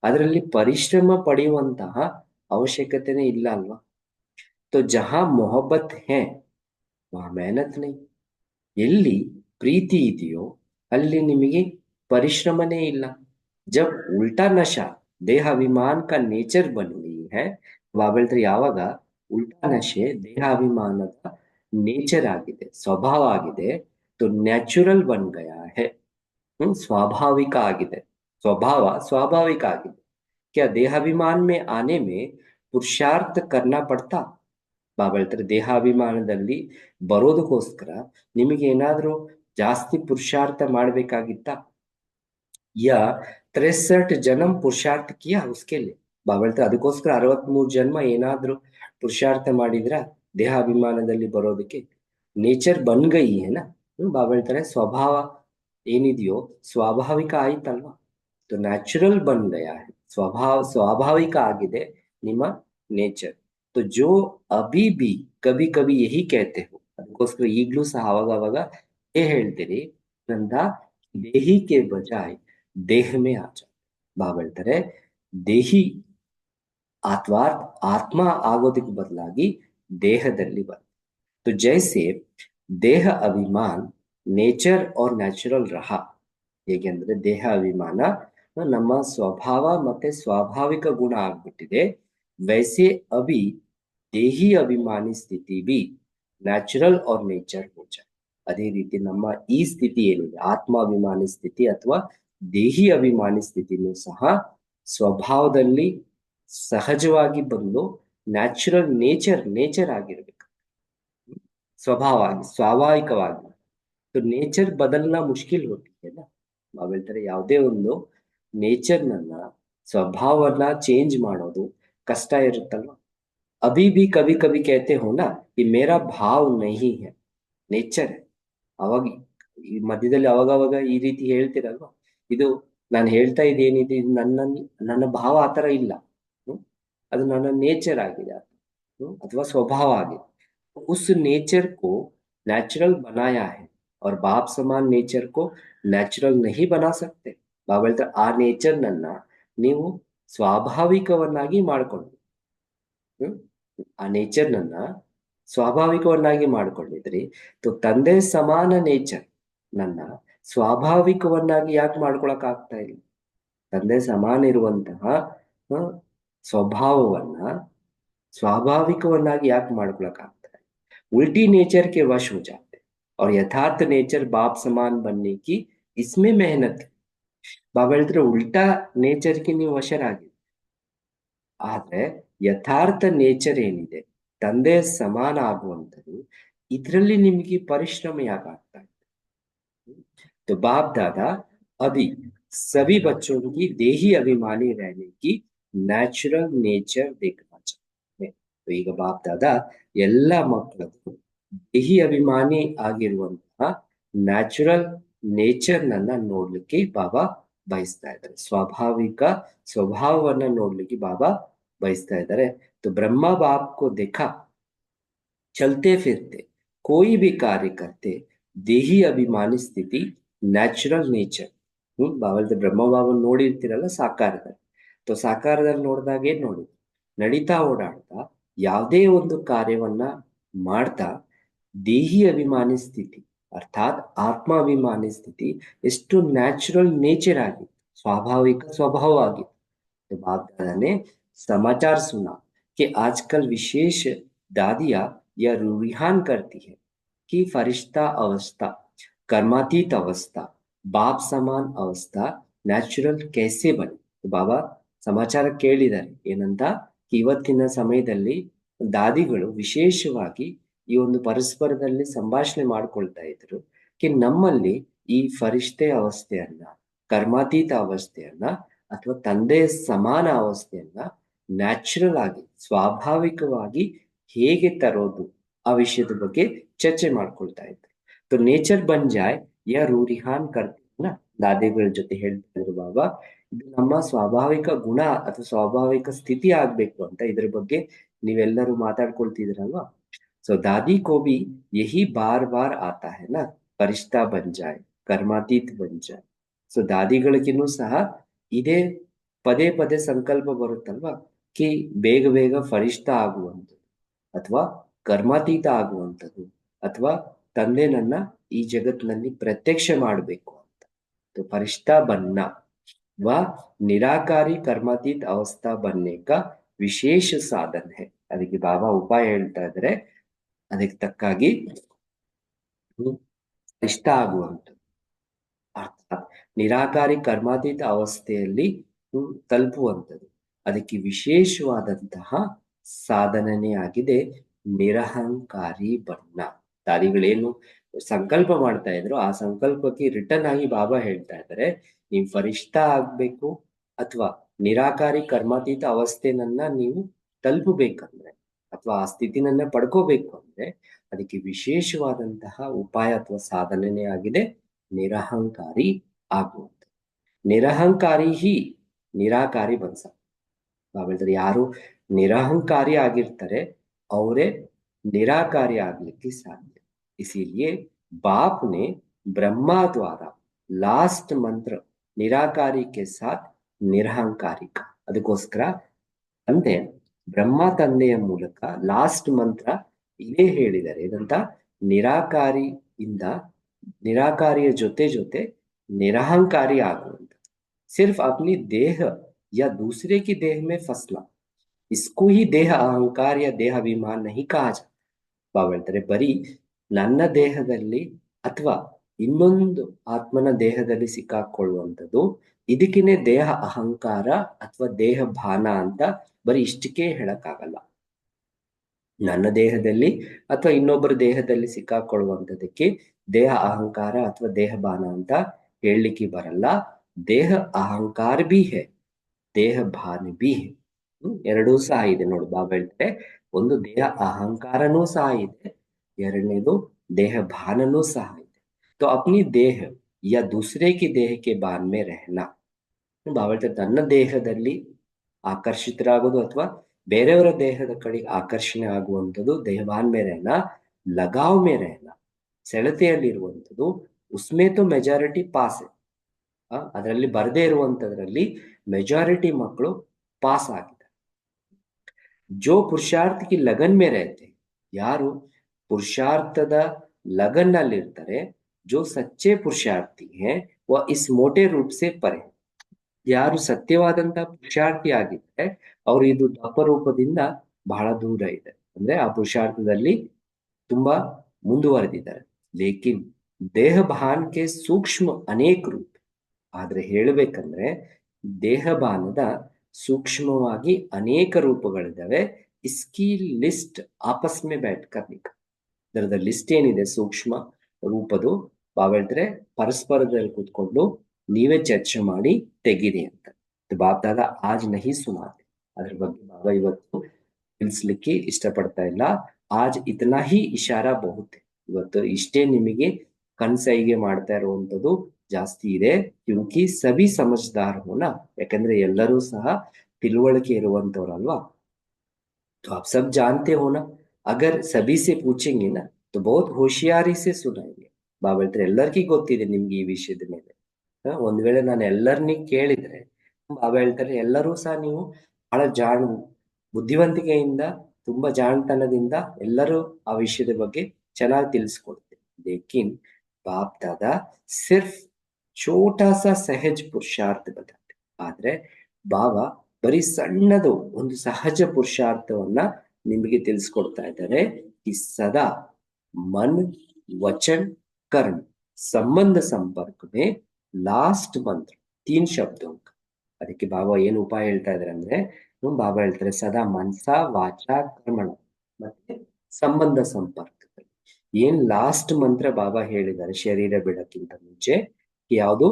ಅದರಲ್ಲಿ ಪರಿಶ್ರಮ ಪಡೆಯುವಂತಹ ಅವಶ್ಯಕತೆನೇ ಇಲ್ಲ ಅಲ್ವಾ. तो जहां मोहब्बत है वहां मेहनत नहीं. ಎಲ್ಲಿ ಪ್ರೀತಿ ಇದೆಯೋ ಅಲ್ಲಿ ನಿಮಗೆ ಪರಿಶ್ರಮನೇ ಇಲ್ಲ. जब उल्टा नशा देहाभिमान का नेचर बन गई है, ಬಾಬಲ್ತ್ರಿ ಯಾವಾಗ ಉಲ್ಟಾ ನಶೆ ದೇಹಾಭಿಮಾನದ ನೇಚರ್ ಆಗಿದೆ, ಸ್ವಭಾವ ಆಗಿದೆ, तो ನ್ಯಾಚುರಲ್ ಬನ್ ಗಯಾ है. स्वाभाविक आಗಿದೆ, स्वभाव स्वाभाविक आಗಿದೆ. क्या देहाभिमान में आने में पुरुषार्थ करना पड़ता? ಬಾಬಲ್ತರ ದೇಹಾಭಿಮಾನದಲ್ಲಿ ಬರೋದಕ್ಕೋಸ್ಕರ ನಿಮಗೆ ಏನಾದ್ರೂ ಜಾಸ್ತಿ ಪುರುಷಾರ್ಥ ಮಾಡ್ಬೇಕಾಗಿತ್ತ? या 63 जन्म पुरुषार्थ किया उसके लिए. ಬಾಬಲ್ತರ ಅದಕ್ಕೋಸ್ಕರ 63 ಜನ್ಮ ಏನಾದ್ರೂ ಪುರುಷಾರ್ಥ ಮಾಡಿದ್ರ ದೇಹಾಭಿಮಾನದಲ್ಲಿ ಬರೋದಕ್ಕೆ? ನೇಚರ್ ಬನ್ ಗೈ ಏನ. ಬಾಬಲ್ತಾರೆ ಸ್ವಭಾವ ಏನಿದೆಯೋ ಸ್ವಾಭಾವಿಕ ಆಯ್ತಲ್ವಾ. तो नेचुरल बन गया है, स्वभाव स्वाभाविक आಗಿದೆ ನಿಮ್ಮ ನೇಚರ್. तो जो अभी भी कभी कभी यही कहते हो, ಅದಕ್ಕೋಸ್ಕರ ಈಗಲೂ ಸಹ ಅವಾಗ ಅವಾಗ ಹೇಳ್ತೀರಿ, ನಂದ ದೇಹಿ के बजाय देह में आ जाओ. ಹೇಳ್ತಾರೆ ದೇಹಿ ಅಥವಾ ಆತ್ಮ ಆಗೋದಕ್ಕೆ ಬದಲಾಗಿ ದೇಹದಲ್ಲಿ ಬರ. तो जैसे देह अभिमान नेचर और ನ್ಯಾಚುರಲ್ रहा, ಹೇಗೆಂದ್ರೆ ದೇಹ ಅಭಿಮಾನ ನಮ್ಮ ಸ್ವಭಾವ ಮತ್ತೆ ಸ್ವಾಭಾವಿಕ ಗುಣ ಆಗ್ಬಿಟ್ಟಿದೆ, वैसे अभी देही अभिमानी ಸ್ಥಿತಿ भी ನ್ಯಾಚುರಲ್ और ನೇಚರ್ हो जाए. ಅದೇ ರೀತಿ ನಮ್ಮ ಈ ಸ್ಥಿತಿ ಏನಿದೆ ಆತ್ಮಾಭಿಮಾನಿ ಸ್ಥಿತಿ ಅಥವಾ ದೇಹಿ ಅಭಿಮಾನಿ ಸ್ಥಿತಿನೂ ಸಹ ಸ್ವಭಾವದಲ್ಲಿ ಸಹಜವಾಗಿ ಬಂದು ನ್ಯಾಚುರಲ್ ನೇಚರ್ ಆಗಿರ್ಬೇಕು, ಸ್ವಭಾವ ಸ್ವಾಭಾವಿಕವಾಗಿ. तो नेचर बदलना मुश्किल होती है ना. ನಾವು ಹೇಳ್ತಾರೆ ಯಾವುದೇ ಒಂದು ನೇಚರ್ನನ್ನ ಸ್ವಭಾವನ ಚೇಂಜ್ ಮಾಡೋದು ಕಷ್ಟ ಇರುತ್ತಲ್ವ. अभी भी कभी कभी कहते हो ना कि मेरा भाव नहीं है, ನೇಚರ್. ಅವಾಗ ಈ ಮಧ್ಯದಲ್ಲಿ ಅವಾಗವಾಗ ಈ ರೀತಿ ಹೇಳ್ತಿರಲ್ವಾ, ಇದು ನಾನು ಹೇಳ್ತಾ ಇದ್ದೇನಿದೆ, ಇದು ನನ್ನ ಭಾವ ಆತರ ಇಲ್ಲ. ಹ್ಮ್? ಅದು ನನ್ನ ನೇಚರ್ ಆಗಿದೆ, ಅಥವಾ ಸ್ವಭಾವ ಆಗಿದೆ. उस नेचर को नेचुरल बनाया है और बाप समान नेचर को ನ್ಯಾಚುರಲ್ नहीं बना सकते. ಬಾಬಾ ಹೇಳ್ತಾರೆ ಆ ನೇಚರ್ ನನ್ನ ನೀವು ಸ್ವಾಭಾವಿಕವನ್ನಾಗಿ ಮಾಡ್ಕೊಂಡು, ಆ ನೇಚರ್ ನನ್ನ ಸ್ವಾಭಾವಿಕವನ್ನಾಗಿ ಮಾಡ್ಕೊಂಡಿದ್ರಿ. तो ತಂದೆ ಸಮಾನ ನೇಚರ್ ನನ್ನ ಸ್ವಾಭಾವಿಕವನ್ನಾಗಿ ಯಾಕೆ ಮಾಡ್ಕೊಳಕ್ ಆಗ್ತಾ ಇಲ್ಲ? ತಂದೆ ಸಮಾನ ಇರುವಂತಹ ಸ್ವಭಾವವನ್ನ ಸ್ವಾಭಾವಿಕವನ್ನಾಗಿ ಯಾಕೆ ಮಾಡ್ಕೊಳಕ್ ಆಗ್ತಾ ಇಲ್ಲ? उल्टी नेचर के वश हो जाते और यथार्थ नेचर बाप समान बनने की इसमें मेहनत है. ಬಾಬಾ ಹೇಳ್ತಾರೆ ಉಲ್ಟಾ ನೇಚರ್ಗೆ ನೀವು ವಶರಾಗಿ, ಆದ್ರೆ ಯಥಾರ್ಥ ನೇಚರ್ ಏನಿದೆ ತಂದೆ ಸಮಾನ ಆಗುವಂಥದ್ದು, ಇದರಲ್ಲಿ ನಿಮಗೆ ಪರಿಶ್ರಮ ಯಾಕಾಗ್ತಾ ಇದೆ? तो बाप दादा अभी सभी बच्चों की देही अभिमानी रहने की ನ್ಯಾಚುರಲ್ ನೇಚರ್ देखना चाहते हैं. तो ಈಗ ಬಾಪ್ ದಾದಾ ಎಲ್ಲ ಮಕ್ಕಳಿಗೂ ದೇಹಿ ಅಭಿಮಾನಿ ಆಗಿರುವಂತಹ ನ್ಯಾಚುರಲ್ ನೇಚರ್ ನನ್ನ ನೋಡ್ಲಿಕ್ಕೆ ಬಾಬಾ ಬಯಸ್ತಾ ಇದ್ದಾರೆ, ಸ್ವಾಭಾವಿಕ ಸ್ವಭಾವವನ್ನ ನೋಡ್ಲಿಕ್ಕೆ ಬಾಬಾ ಬಯಸ್ತಾ ಇದ್ದಾರೆ. तो ब्रह्मा बाप को देखा चलते फिरते कोई भी कार्य करते देही अभिमानी ಸ್ಥಿತಿ ನ್ಯಾಚುರಲ್ ನೇಚರ್. ಬಾಬಾ ಬ್ರಹ್ಮ ಬಾಬನ್ ನೋಡಿರ್ತೀರಲ್ಲ ಸಾಕಾರದಲ್ಲಿ. तो ಸಾಕಾರದಲ್ಲಿ ನೋಡಿದಾಗ ಏನ್ ನೋಡಿ, ನಡೀತಾ ಓಡಾಡ್ತಾ ಯಾವುದೇ ಒಂದು ಕಾರ್ಯವನ್ನ ಮಾಡ್ತಾ ದೇಹಿ ಅಭಿಮಾನಿ ಸ್ಥಿತಿ ಅರ್ಥಾತ್ ಆತ್ಮಾಭಿಮಾನಿ ಸ್ಥಿತಿ ಎಷ್ಟು ನ್ಯಾಚುರಲ್ ನೇಚರ್ ಆಗಿತ್ತು, स्वाभाविक स्वभाव ಆಗಿತ್ತು. तो बाप दादा ने समाचार सुना कि आजकल विशेष दादियां यह रुझान करती है कि फरिश्ता अवस्था, कर्मातीत अवस्था, बाप समान अवस्था ನ್ಯಾಚುರಲ್ कैसे बने. ಬಾಬಾ ಸಮಾಚಾರ ಕೇಳಿದ್ದಾರೆ ಏನಂತ, ಇವತ್ತಿನ ಸಮಯದಲ್ಲಿ ದಾದಿಗಳು ವಿಶೇಷವಾಗಿ ಈ ಒಂದು ಪರಸ್ಪರದಲ್ಲಿ ಸಂಭಾಷಣೆ ಮಾಡ್ಕೊಳ್ತಾ ಇದ್ರು ಕಿ ನಮ್ಮಲ್ಲಿ ಈ ಫರಿಷ್ಠೆ ಅವಸ್ಥೆಯನ್ನ, ಕರ್ಮಾತೀತ ಅವಸ್ಥೆಯನ್ನ ಅಥವಾ ತಂದೆ ಸಮಾನ ಅವಸ್ಥೆಯನ್ನ ನ್ಯಾಚುರಲ್ ಆಗಿ ಸ್ವಾಭಾವಿಕವಾಗಿ ಹೇಗೆ ತರೋದು ಆ ವಿಷಯದ ಬಗ್ಗೆ ಚರ್ಚೆ ಮಾಡ್ಕೊಳ್ತಾ ಇದ್ರು. तो नेचर बन जाए यह रूरिहान करते ना, ದಾದಿಗಳ ಜೊತೆ ಹೇಳ್ತಾ ಇದ್ರು ಬಾಬಾ, ಇದು ನಮ್ಮ ಸ್ವಾಭಾವಿಕ ಗುಣ ಅಥವಾ ಸ್ವಾಭಾವಿಕ ಸ್ಥಿತಿ ಆಗ್ಬೇಕು ಅಂತ ಇದ್ರ ಬಗ್ಗೆ ನೀವೆಲ್ಲರೂ ಮಾತಾಡ್ಕೊಳ್ತಿದ್ರಲ್ವಾ. ಸೊ दादी को भी यही बार बार आता है ना, फरिश्ता बन जाए कर्मातीत बन जाए. ಸೊ ದಾದಿಗಳಿಗೂ ಸಹ ಇದೇ ಪದೇ ಪದೇ ಸಂಕಲ್ಪ ಬರುತ್ತಲ್ವಾ ಕಿ ಬೇಗ ಬೇಗ ಫರಿಷ್ಠ ಆಗುವಂಥದ್ದು ಅಥವಾ ಕರ್ಮಾತೀತ ಆಗುವಂಥದ್ದು, ಅಥವಾ ತಂದೆ ನನ್ನ ಈ ಜಗತ್ತಿನಲ್ಲಿ ಪ್ರತ್ಯಕ್ಷ ಮಾಡಬೇಕು ಅಂತ. ಫರಿಷ್ಠಾ बनना व निराकारी कर्मातीत अवस्था बनने का ವಿಶೇಷ ಸಾಧನ है. ಅದಕ್ಕೆ ಬಾಬಾ ಉಪಾಯ ಹೇಳ್ತಾ ಇದ್ದಾರೆ, ಅದಕ್ಕೆ ತಕ್ಕಾಗಿ ಇಷ್ಟ ಆಗುವಂಥದ್ದು, ಅರ್ಥಾತ್ ನಿರಾಕಾರಿ ಕರ್ಮಾತೀತ ಅವಸ್ಥೆಯಲ್ಲಿ ತಲುಪುವಂಥದ್ದು. ಅದಕ್ಕೆ ವಿಶೇಷವಾದಂತಹ ಸಾಧನನೇ ಆಗಿದೆ ನಿರಹಂಕಾರಿ ಬಣ್ಣ. ದಾರಿಗಳೇನು ಸಂಕಲ್ಪ ಮಾಡ್ತಾ ಇದ್ರು ಆ ಸಂಕಲ್ಪಕ್ಕೆ ರಿಟರ್ನ್ ಆಗಿ ಬಾಬಾ ಹೇಳ್ತಾ ಇದ್ದಾರೆ, ನೀವು ಫರಿಷ್ಠ ಆಗ್ಬೇಕು ಅಥವಾ ನಿರಾಕಾರಿ ಕರ್ಮಾತೀತ ಅವಸ್ಥೆನನ್ನ ನೀವು ತಲುಪಬೇಕಂದ್ರೆ ಅಥವಾ ಆ ಸ್ಥಿತಿನನ್ನ ಪಡ್ಕೋಬೇಕು ಅಂದ್ರೆ ಅದಕ್ಕೆ ವಿಶೇಷವಾದಂತಹ ಉಪಾಯ ಅಥವಾ ಸಾಧನೆನೇ ಆಗಿದೆ ನಿರಹಂಕಾರಿ ಆಗುವಂಥದ್ದು. ನಿರಹಂಕಾರಿ ನಿರಾಕಾರಿ ಬನ್ಸ. ಬಾಬಾ ಹೇಳ್ತಾರೆ, ಯಾರು ನಿರಹಂಕಾರಿ ಆಗಿರ್ತಾರೆ ಅವರೇ निराकारी ಆಗ್ಲಿಕ್ಕೆ ಸಾಧ್ಯ. इसीलिए बाप ने ब्रह्मा द्वारा लास्ट मंत्र निराकारी के साथ निरहंकारी का, ಅದಕ್ಕೋಸ್ಕರ ತಂದೆ ಬ್ರಹ್ಮ ತಂದೆಯ ಮೂಲಕ ಲಾಸ್ಟ್ ಮಂತ್ರ ಇದೇ ಹೇಳಿದ್ದಾರೆ, ಇದಂತ ನಿರಾಕಾರಿಯಿಂದ निराकारिय ಜೊತೆ ಜೊತೆ निरहंकारी ಆಗುವಂತ. सिर्फ अपनी देह या दूसरे की देह में फंसना, इसको ही देह अहंकार या देह अभिमान नहीं कहा जाता. ಬಾಬಾ ಹೇಳ್ತಾರೆ, ಬರೀ ನನ್ನ ದೇಹದಲ್ಲಿ ಅಥವಾ ಇನ್ನೊಂದು ಆತ್ಮನ ದೇಹದಲ್ಲಿ ಸಿಕ್ಕಾಕೊಳ್ಳುವಂಥದ್ದು ಇದಕ್ಕಿನೇ ದೇಹ ಅಹಂಕಾರ ಅಥವಾ ದೇಹ ಭಾನ ಅಂತ ಬರೀ ಇಷ್ಟಕ್ಕೆ ಹೇಳಕ್ಕಾಗಲ್ಲ. ನನ್ನ ದೇಹದಲ್ಲಿ ಅಥವಾ ಇನ್ನೊಬ್ಬರ ದೇಹದಲ್ಲಿ ಸಿಕ್ಕಾಕೊಳ್ಳುವಂಥದಕ್ಕೆ ದೇಹ ಅಹಂಕಾರ ಅಥವಾ ದೇಹ ಭಾನ ಅಂತ ಹೇಳಲಿಕ್ಕೆ ಬರಲ್ಲ. ದೇಹ ಅಹಂಕಾರ ಬಿ ಹೇ, ದೇಹ ಭಾನ ಬಿ ಹೇ, ಎರಡೂ ಸಹ ಇದೆ. ನೋಡಿ ಬಾಬಾ ಹೇಳ್ತಾರೆ, ಒಂದು ದೇಹ ಅಹಂಕಾರನೂ ಸಹ ಇದೆ, ಎರಡನೇದು ದೇಹ ಭಾನನೂ ಸಹ ಇದೆ. तो अपनी देह या दूसरे की देह के बान में रहना. ಬಾಬಾ ಹೇಳ್ತಾರೆ, ನನ್ನ ದೇಹದಲ್ಲಿ ಆಕರ್ಷಿತರಾಗೋದು ಅಥವಾ ಬೇರೆಯವರ ದೇಹದ ಕಡೆಗೆ ಆಕರ್ಷಣೆ ಆಗುವಂಥದ್ದು ದೇಹಭಾನ್ ಮೇ ರೆಹನ, ಲಗಾವ್ ಮೇ ರೆಹನ, ಸೆಳೆತೆಯಲ್ಲಿರುವಂಥದ್ದು. ಉಸ್ಮೇ ತೋ ಮೆಜಾರಿಟಿ ಪಾಸ್, ಅದರಲ್ಲಿ ಬರದೇ ಇರುವಂಥದ್ರಲ್ಲಿ ಮೆಜಾರಿಟಿ ಮಕ್ಕಳು ಪಾಸ್ ಆಗಿದ್ದಾರೆ. ಜೋ ಪುರುಷಾರ್ಥ ಕಿ ಲಗನ್ ಮೇ रहते, ಯಾರು ಪುರುಷಾರ್ಥದ ಲಗನ್ನಲ್ಲಿರ್ತಾರೆ, जो सच्चे पुरुषार्थी हैं वह इस मोटे रूप से परे, ಯಾರು ಸತ್ಯವಾದಂತಹ ಪುರುಷಾರ್ಥಿ ಆಗಿದ್ದಾರೆ ಅವರು ಇದು ದಪ್ಪ ರೂಪದಿಂದ ಬಹಳ ದೂರ ಇದೆ, ಅಂದ್ರೆ ಆ ಪುರುಷಾರ್ಥದಲ್ಲಿ ತುಂಬಾ ಮುಂದುವರೆದಿದ್ದಾರೆ. ಲೇಕಿನ್ ದೇಹ ಭಾನ್ ಕೆ ಸೂಕ್ಷ್ಮ ಅನೇಕ ರೂಪ, ಆದ್ರೆ ಹೇಳಬೇಕಂದ್ರೆ ದೇಹಭಾನದ ಸೂಕ್ಷ್ಮವಾಗಿ ಅನೇಕ ರೂಪಗಳಿದ್ದಾವೆ. ಇಸ್ಕಿ ಲಿಸ್ಟ್ ಆಪಸ್ ಮೇ ಬ್ಯಾಟ್ ಕರ್ನಿಕ, ಇದರದ ಲಿಸ್ಟ್ ಏನಿದೆ ಸೂಕ್ಷ್ಮ ರೂಪದು, ಬಾಬಾ ಹೇಳ್ತಾರೆ ಪರಸ್ಪರದಲ್ಲಿ ಕೂತ್ಕೊಂಡು ನೀವೇ ಚರ್ಚೆ ಮಾಡಿ ತೆಗೀರಿ ಅಂತ. ಬಾಬ್ ದಾದಾ ಆಜ್ ನಹಿ ಸುನಾತೆ, ಅದ್ರ ಬಗ್ಗೆ ಬಾಬಾ ಇವತ್ತು ತಿಳಿಸ್ಲಿಕ್ಕೆ ಇಷ್ಟಪಡ್ತಾ ಇಲ್ಲ. ಆಜ್ ಇತನಾ ಹಿ ಇಶಾರಾ ಬಹುತೆ, ಇವತ್ತು ಇಷ್ಟೇ ನಿಮಗೆ ಕನ್ಸೈಗೆ ಮಾಡ್ತಾ ಇರುವಂಥದ್ದು ಜಾಸ್ತಿ ಇದೆ. ಕ್ಯೂಂಕಿ ಸಭಿ ಸಮಜ್ದಾರ್ ಹೋನ, ಯಾಕಂದ್ರೆ ಎಲ್ಲರೂ ಸಹ ತಿಳುವಳಿಕೆ ಇರುವಂತವ್ರಲ್ವಾ. तो आप सब जानते हो ना, अगर सभी से पूछेंगे ना तो बहुत होशियारी से सुनाएंगे. ಬಾಬಾ ಹೇಳ್ತಾರೆ, ಎಲ್ಲರಿಗೂ ಗೊತ್ತಿದೆ ನಿಮ್ಗೆ ಈ ವಿಷಯದ ಮೇಲೆ. ಒಂದ್ ವೇಳೆ ನಾನು ಎಲ್ಲರನ್ನೂ ಕೇಳಿದ್ರೆ ಬಾಬಾ ಹೇಳ್ತಾರೆ ಎಲ್ಲರೂ ಸಹ ನೀವು ಬಹಳ ಬುದ್ಧಿವಂತಿಕೆಯಿಂದ ತುಂಬಾ ಜಾಣತನದಿಂದ ಎಲ್ಲರೂ ಆ ವಿಷಯದ ಬಗ್ಗೆ ಚೆನ್ನಾಗಿ ತಿಳಿಸ್ಕೊಡ್ತೇವೆ. ಲೇಕಿನ್ ಬಾಪ್ ದಾದಾ ಸಿರ್ಫ್ ಛೋಟಾ ಸಾ ಸಹಜ ಪುರುಷಾರ್ಥ ಬತಾತೆ, ಆದ್ರೆ ಬಾಬಾ ಬರೀ ಸಣ್ಣದು ಒಂದು ಸಹಜ ಪುರುಷಾರ್ಥವನ್ನ ನಿಮಗೆ ತಿಳಿಸ್ಕೊಡ್ತಾ ಇದ್ದಾರೆ. ಈ ಸದಾ ಮನ್ ವಚನ್ कर्म संबंध संपर्क में लास्ट मंत्र 3 शब्दों का. ಅದಕ್ಕೆ ಬಾಬಾ ಏನು ಉಪಾಯ ಹೇಳ್ತಾ ಇದ್ದಾರೆ ಅಂದ್ರೆ, ಬಾಬಾ ಹೇಳ್ತಾರೆ ಸದಾ ಮನಸ ವಾಚ ಕರ್ಮಣ ಮತ್ತೆ ಸಂಬಂಧ ಸಂಪರ್ಕದಲ್ಲಿ ಏನ್ ಲಾಸ್ಟ್ ಮಂತ್ರ ಬಾಬಾ ಹೇಳಿದ್ದಾರೆ ಶರೀರ ಬಿಡಕ್ಕಿಂತ ಮುಂಚೆ, ಯಾವುದು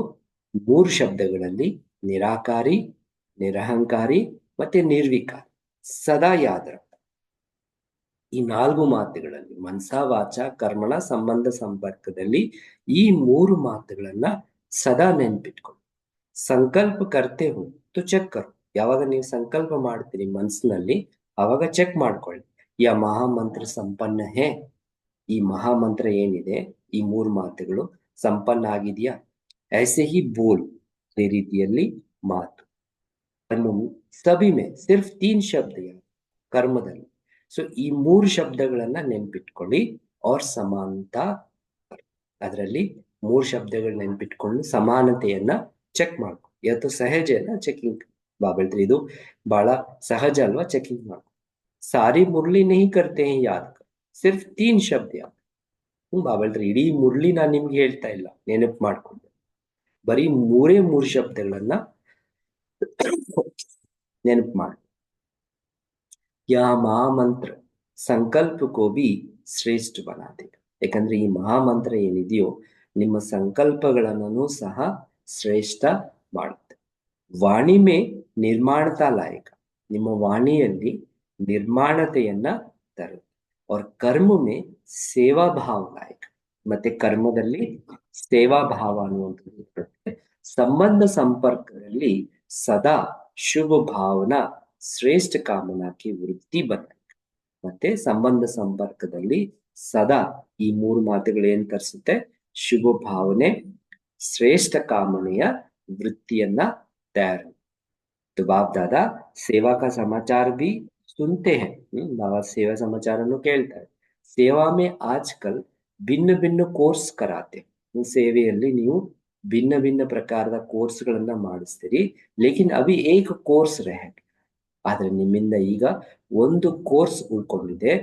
3 ಶಬ್ದಗಳಲ್ಲಿ ನಿರಾಕಾರಿ, ನಿರಹಂಕಾರಿ ಮತ್ತೆ ನಿರ್ವಿಕಾರಿ, ಸದಾ ಯಾದ. ಈ 4 ಮಾತುಗಳಲ್ಲಿ ಮನಸ ವಾಚ ಕರ್ಮಣ ಸಂಬಂಧ ಸಂಪರ್ಕದಲ್ಲಿ ಈ 3 ಮಾತುಗಳನ್ನ ಸದಾ ನೆನ್ಪಿಟ್ಕೊಂಡು ಸಂಕಲ್ಪ ಕರ್ತೆ ಹೋ ತು ಚೆಕ್ ಕರು. ಯಾವಾಗ ನೀವು ಸಂಕಲ್ಪ ಮಾಡ್ತೀರಿ ಮನಸ್ಸಿನಲ್ಲಿ ಅವಾಗ ಚೆಕ್ ಮಾಡ್ಕೊಳ್ಳಿ, ಯಾ ಮಹಾಮಂತ್ರ ಸಂಪನ್ನ ಹೇ, ಈ ಮಹಾಮಂತ್ರ ಏನಿದೆ ಈ 3 ಮಾತುಗಳು ಸಂಪನ್ನ ಆಗಿದೆಯಾ. ಐಸೆ ಹಿ ಬೋಲ್, ಅದೇ ರೀತಿಯಲ್ಲಿ ಮಾತು. ಕರ್ಮ ಸಭಿ ಮೇ ಸಿರ್ಫ್ 3 ಶಬ್ದ, ಕರ್ಮದಲ್ಲಿ ಸೊ ಈ ಮೂರು ಶಬ್ದಗಳನ್ನ ನೆನ್ಪಿಟ್ಕೊಳ್ಳಿ. और समानता, ಅದರಲ್ಲಿ ಮೂರು ಶಬ್ದಗಳು ನೆನ್ಪಿಟ್ಕೊಂಡು ಸಮಾನತೆಯನ್ನ ಚೆಕ್ ಮಾಡ್ಕೊ. ಇವತ್ತು ಸಹಜ ಅಲ್ಲ ಚೆಕಿಂಗ್ ಬಾಬೆಳ್ರಿ, ಇದು ಬಹಳ ಸಹಜ ಅಲ್ವಾ ಚೆಕಿಂಗ್ ಮಾಡ್ಕೊ. ಸಾರಿ ಮುರಳಿ नहीं करते हैं याद कर, सिर्फ 3 ಶಬ್ದ ಯಾದ್. ಬಾಬೆಳ್ರಿ ಇಡೀ ಮುರಳಿ ನಾನು ನಿಮ್ಗೆ ಹೇಳ್ತಾ ಇಲ್ಲ, ನೆನಪು ಮಾಡ್ಕೊಂಡು ಬರೀ ಮೂರು ಶಬ್ದಗಳನ್ನ ನೆನಪು ಮಾಡಿ. ಯಾ ಮಹಾಮಂತ್ರ ಸಂಕಲ್ಪ ಕೋ ಭಿ ಶ್ರೇಷ್ಠ ಬನಾತೆ. ಯಾಕಂದ್ರೆ ಈ ಮಹಾಮಂತ್ರ ಏನಿದೆಯೋ ನಿಮ್ಮ ಸಂಕಲ್ಪಗಳನ್ನು ಸಹ ಶ್ರೇಷ್ಠ ಮಾಡುತ್ತೆ. ವಾಣಿ ಮೇ ನಿರ್ಮಾಣತಾ ಲಾಯಕ, ನಿಮ್ಮ ವಾಣಿಯಲ್ಲಿ ನಿರ್ಮಾಣತೆಯನ್ನ ತರುತ್ತೆ. और कर्म में ಸೇವಾ ಭಾವ ಲಾಯಕ, ಮತ್ತೆ ಕರ್ಮದಲ್ಲಿ ಸೇವಾ ಭಾವ ಅನ್ನುವಂಥದ್ದು ಇರುತ್ತೆ. ಸಂಬಂಧ ಸಂಪರ್ಕದಲ್ಲಿ ಸದಾ ಶುಭ ಭಾವನಾ ಶ್ರೇಷ್ಠ ಕಾಮನಾಕಿ ವೃತ್ತಿ बनाए. ಮತ್ತೆ ಸಂಬಂಧ ಸಂಪರ್ಕದಲ್ಲಿ ಸದಾ ಈ ಮೂರು ಮಾತುಗಳು ಏನ್ ತರಿಸುತ್ತೆ? ಶುಭ ಭಾವನೆ, ಶ್ರೇಷ್ಠ ಕಾಮನೆಯ ವೃತ್ತಿಯನ್ನ तैयार. तो बाप दादा सेवा का समाचार भी सुनते हैं. बाबा सेवा समाचार ಕೇಳ್ತಾ है. सेवा में आजकल भिन्न भिन्न ಕೋರ್ಸ್ कराते. ಸೇವೆಯಲ್ಲಿ ನೀವು ಭಿನ್ನ ಭಿನ್ನ ಪ್ರಕಾರದ ಕೋರ್ಸ್ಗಳನ್ನ ಮಾಡಿಸ್ತೀರಿ. ಲೇಕಿನ್ ಅಭಿ ಏಕ ಕೋರ್ಸ್ ರಹ, ಆದ್ರೆ ನಿಮ್ಮಿಂದ ಈಗ ಒಂದು ಕೋರ್ಸ್ ಉಳ್ಕೊಂಡಿದೆ.